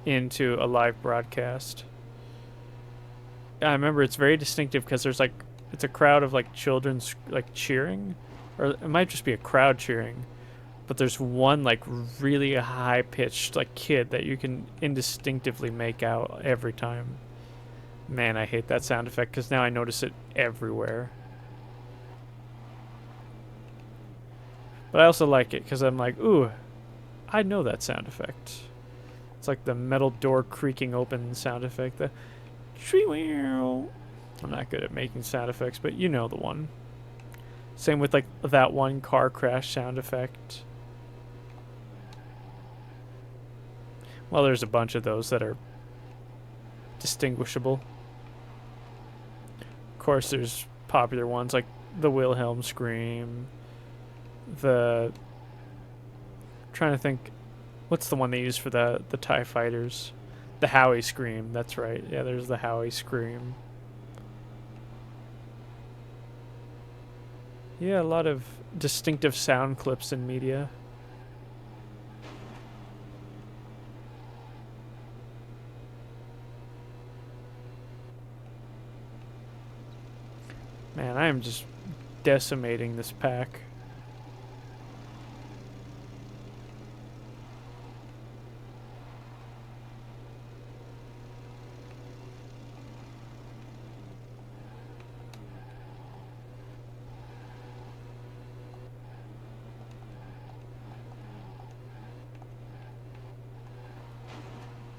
into a live broadcast. I remember it's very distinctive because there's like, it's a crowd of like children like cheering, or it might just be a crowd cheering, but there's one like really high pitched like kid that you can indistinctively make out every time. Man, I hate that sound effect because now I notice it everywhere. But I also like it because I'm like, ooh, I know that sound effect. It's like the metal door creaking open sound effect. The I'm not good at making sound effects, but you know the one. Same with like that one car crash sound effect. Well, there's a bunch of those that are distinguishable. Of course, there's popular ones like the Wilhelm scream. I'm trying to think, what's the one they use for the TIE fighters? The Howie scream, that's right. Yeah, there's the Howie scream. Yeah, a lot of distinctive sound clips in media. Man, I am just decimating this pack.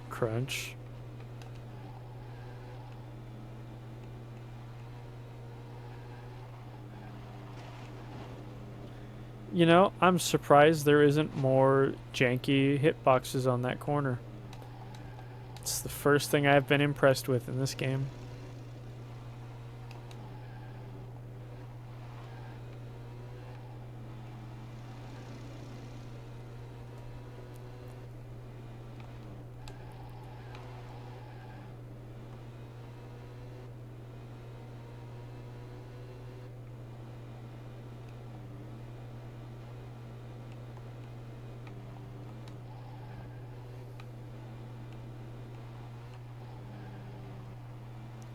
Crunch. You know, I'm surprised there isn't more janky hitboxes on that corner. It's the first thing I've been impressed with in this game.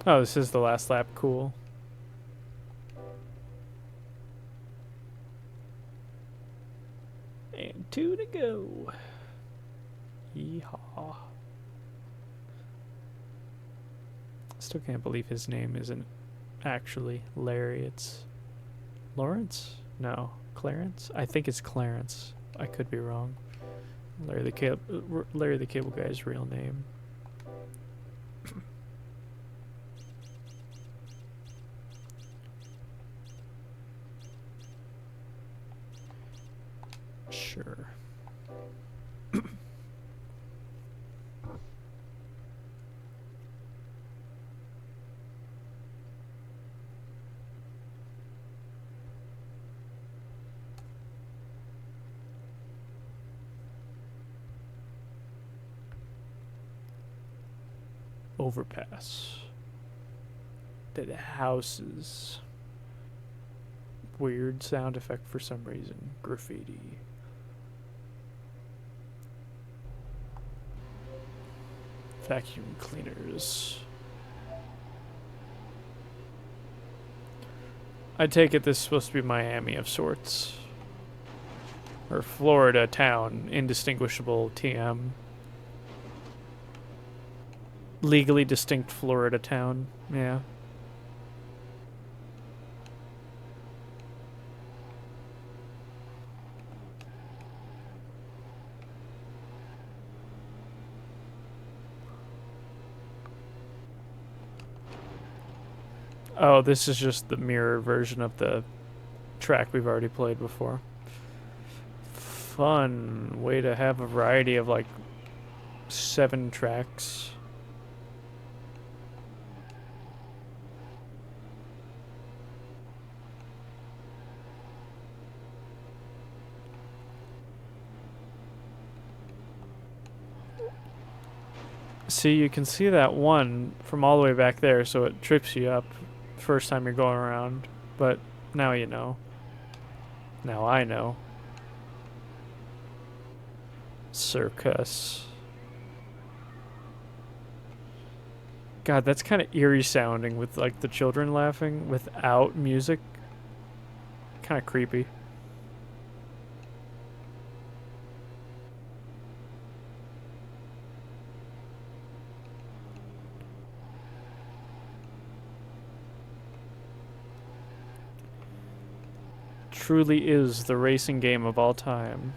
Oh, this is the last lap. Cool. And 2 to go. Yeehaw. Still can't believe his name isn't actually Larry. It's Lawrence? No, Clarence? I think it's Clarence. I could be wrong. Larry the Cable Guy's real name. Sure. Overpass. Dead houses. Weird sound effect for some reason. Graffiti. Vacuum cleaners. I take it this is supposed to be Miami of sorts. Or Florida town. Indistinguishable TM. Legally distinct Florida town. Yeah. Oh, this is just the mirror version of the track we've already played before. Fun way to have a variety of like 7 tracks. See, you can see that one from all the way back there, so it trips you up first time you're going around. But now you know. Now I know. Circus. God, that's kind of eerie sounding with like the children laughing without music. Kind of creepy. Truly is the racing game of all time.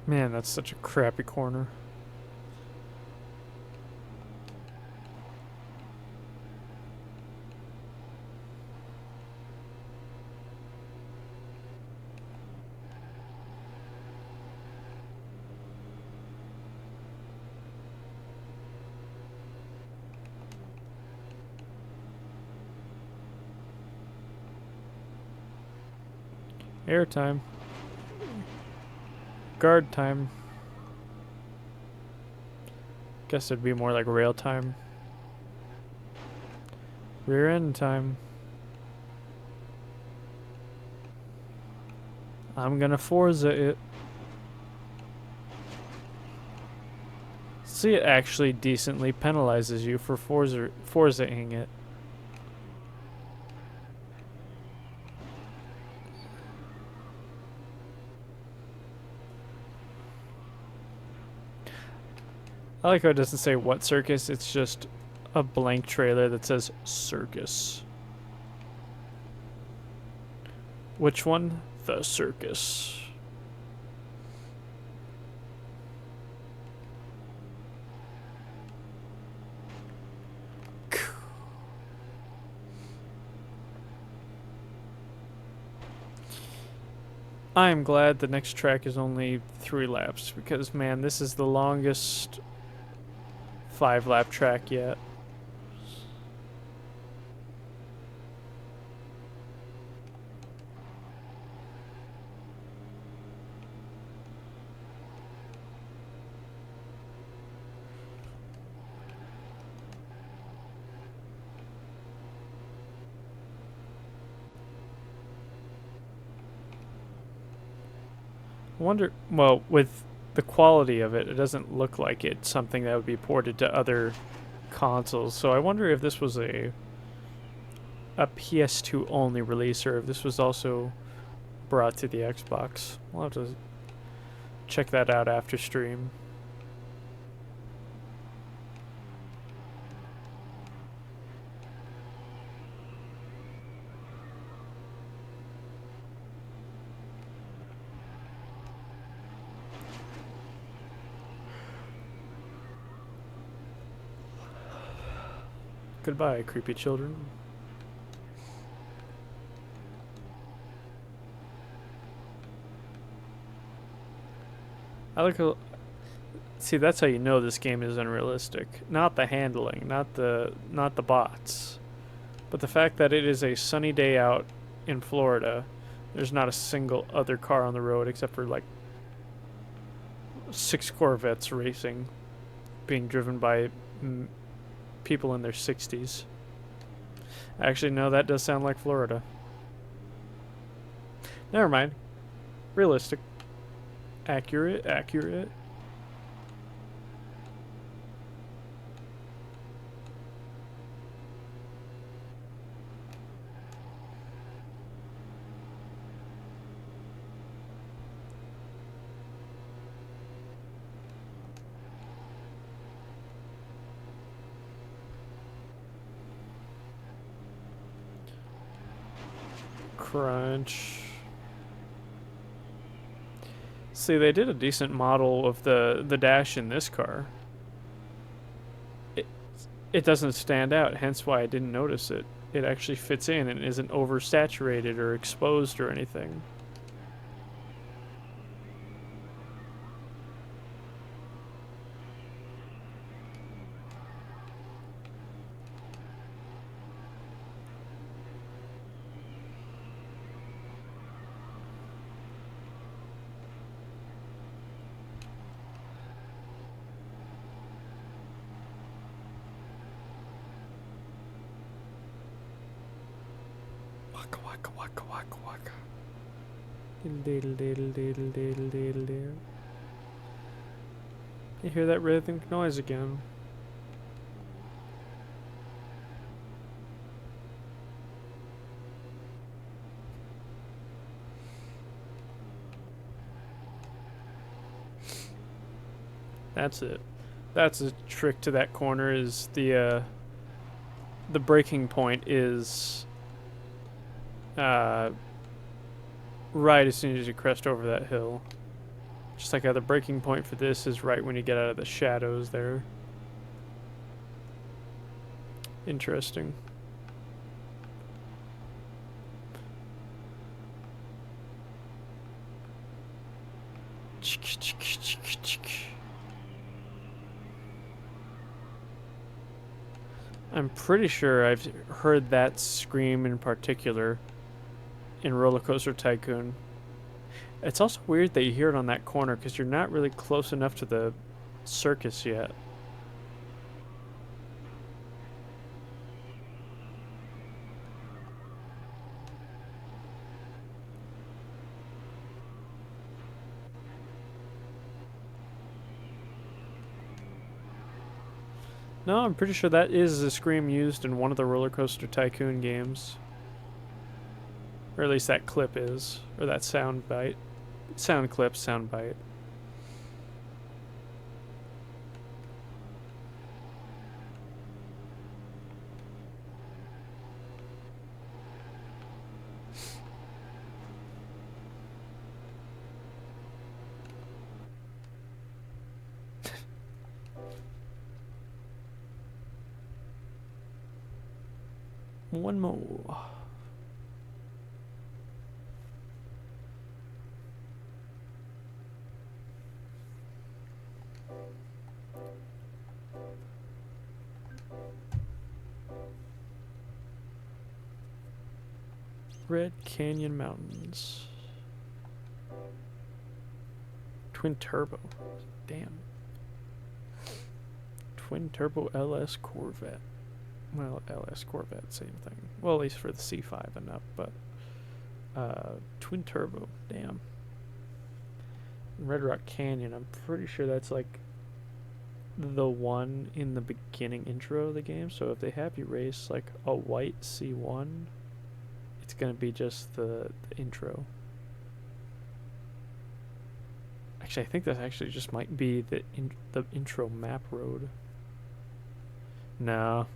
Man, that's such a crappy corner. Air time. Guard time. Guess it'd be more like rail time. Rear end time. I'm gonna Forza it. See, it actually decently penalizes you for Forza-ing it. I like how it doesn't say what circus, it's just a blank trailer that says circus. Which one? The circus. I'm glad the next track is only 3 laps because, man, this is the longest 5-lap track yet. I wonder, well, with the quality of it, it doesn't look like it's something that would be ported to other consoles. So I wonder if this was a a PS2 only release, or if this was also brought to the Xbox. We'll have to check that out after stream. Goodbye, creepy children. I like how, see, that's how you know this game is unrealistic. Not the handling, not the bots, but the fact that it is a sunny day out in Florida. There's not a single other car on the road except for like 6 Corvettes racing, being driven by people in their 60s. Actually, no, that does sound like Florida. Never mind. Realistic. Accurate. Crunch. See, they did a decent model of the dash in this car. It doesn't stand out, hence why I didn't notice it. It actually fits in and isn't oversaturated or exposed or anything. Waka waka. Diddle diddle diddle diddle diddle diddle. You hear that rhythmic noise again. That's it. That's a trick to that corner, is the braking point is right as soon as you crest over that hill. Just like how the braking point for this is right when you get out of the shadows there. Interesting. I'm pretty sure I've heard that scream in particular in Roller Coaster Tycoon. It's also weird that you hear it on that corner because you're not really close enough to the circus yet. No, I'm pretty sure that is a scream used in one of the Roller Coaster Tycoon games. Or at least that clip is. Or that sound bite. Sound clip, sound bite. One more. Red Canyon Mountains. Twin turbo. Damn. Twin turbo LS Corvette. Well, LS Corvette, same thing. Well, at least for the C5 and up, but twin turbo, damn. Red Rock Canyon, I'm pretty sure that's like the one in the beginning intro of the game. So if they have you race like a white C1, it's gonna be just the intro. Actually, I think that actually just might be the intro map road. No.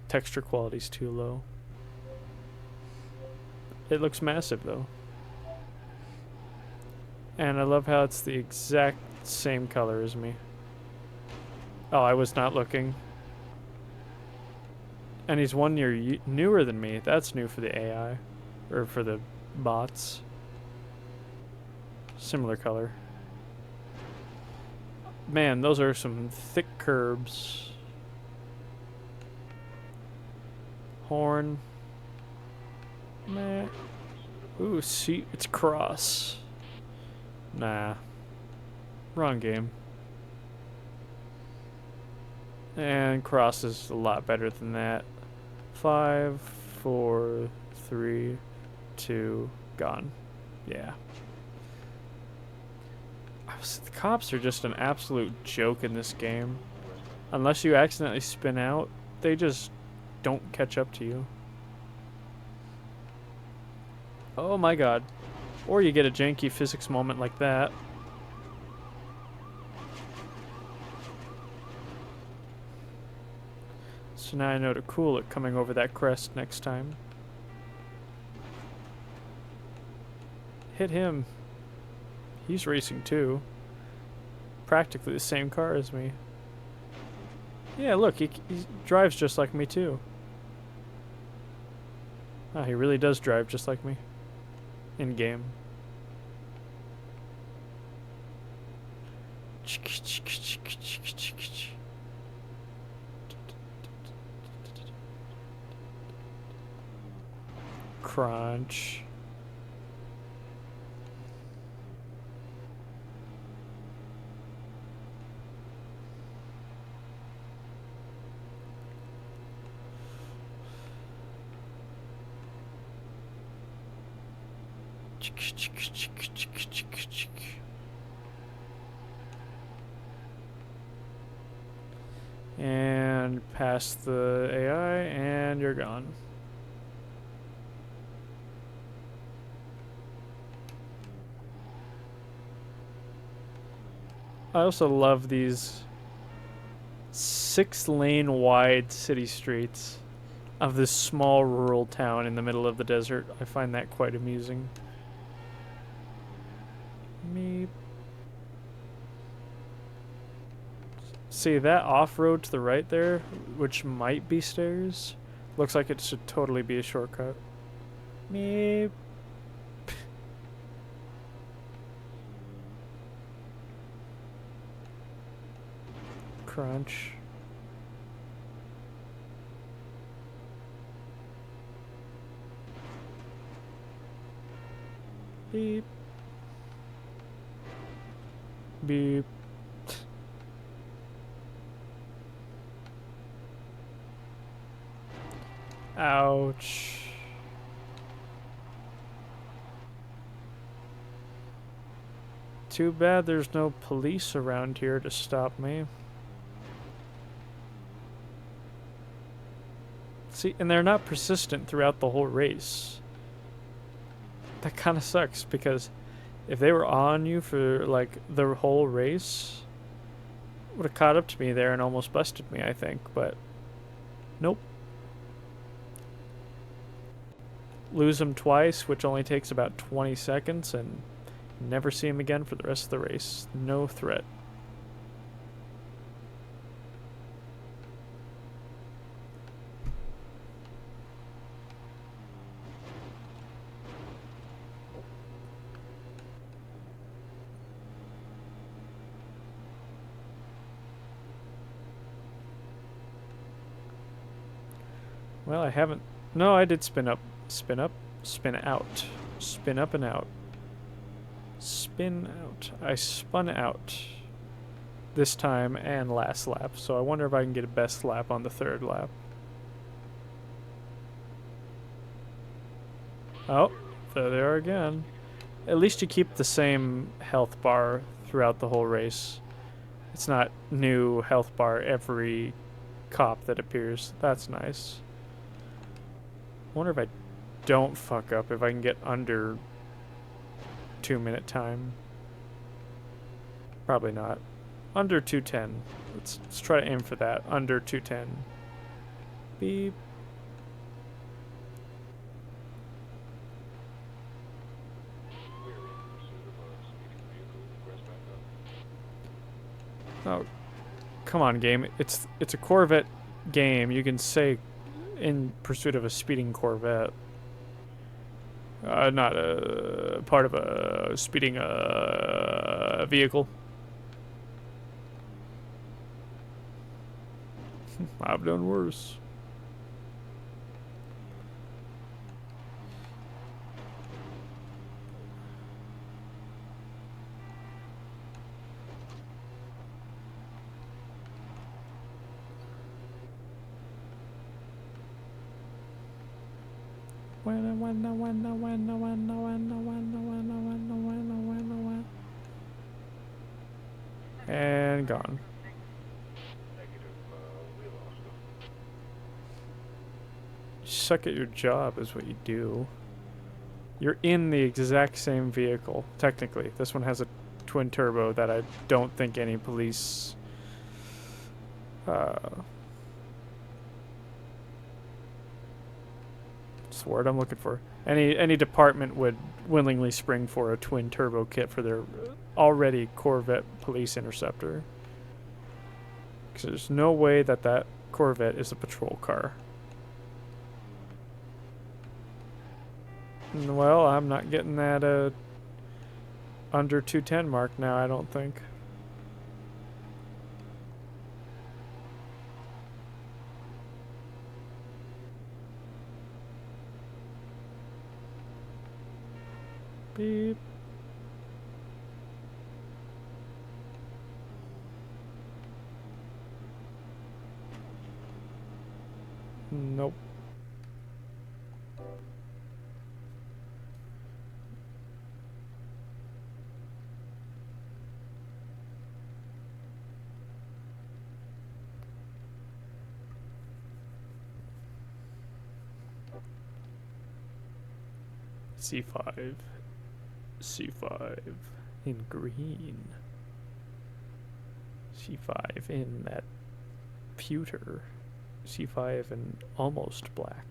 Texture quality's too low. It looks massive though. And I love how it's the exact same color as me. Oh, I was not looking. And he's 1 year newer than me. That's new for the AI. Or for the bots. Similar color. Man, those are some thick curbs. Horn. Meh. Ooh, see, it's cross. Nah. Wrong game. And cross is a lot better than that. 5, 4, 3, 2, gone. Yeah. The cops are just an absolute joke in this game. Unless you accidentally spin out, they just don't catch up to you. Oh my god. Or you get a janky physics moment like that. So now I know to cool it coming over that crest next time. Hit him. He's racing too. Practically the same car as me. Yeah, look, he drives just like me too. Oh, he really does drive just like me. In game. Crunch. And past the AI, and you're gone. I also love these 6-lane wide city streets of this small rural town in the middle of the desert. I find that quite amusing. Meep. See that off-road to the right there, which might be stairs, looks like it should totally be a shortcut. Meep. Crunch. Beep. Beep. Ouch. Too bad there's no police around here to stop me. See, and they're not persistent throughout the whole race. That kind of sucks, because if they were on you for like the whole race, would have caught up to me there and almost busted me, I think, but nope. Lose them twice, which only takes about 20 seconds, and never see him again for the rest of the race. No threat. Well, I haven't... No, I did spin up. Spin up, spin out. Spin up and out. Spin out. I spun out this time and last lap, so I wonder if I can get a best lap on the third lap. Oh, there they are again. At least you keep the same health bar throughout the whole race. It's not new health bar every cop that appears. That's nice. I wonder if I don't fuck up, if I can get under 2-minute time. Probably not. Under 2:10. Let's try to aim for that. Under 2:10. Beep. Oh, come on, game. It's a Corvette game. You can say in pursuit of a speeding Corvette. Not a part of a speeding vehicle. I've done worse. And gone. Suck at your job is what you do. You're in the exact same vehicle, technically. This one has a twin turbo that I don't think any police what's the word I'm looking for? Any department would willingly spring for a twin turbo kit for their already Corvette police interceptor. Because there's no way that that Corvette is a patrol car. Well, I'm not getting that under 210 mark now, I don't think. Beep. Nope. C5. C5 in green. C5 in that pewter. C5 in almost black.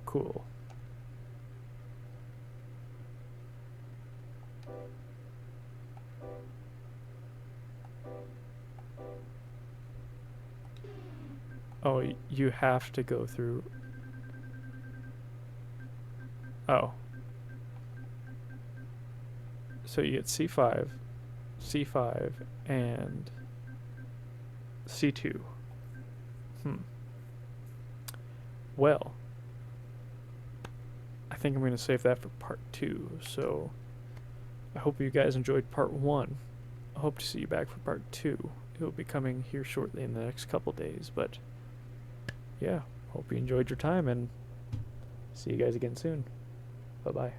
Cool. Oh, you have to go through. Oh. So you get C5, C5, and C2. Well, I think I'm going to save that for part 2. So I hope you guys enjoyed part 1. I hope to see you back for part 2. It will be coming here shortly in the next couple days, but yeah, hope you enjoyed your time and see you guys again soon. Bye-bye.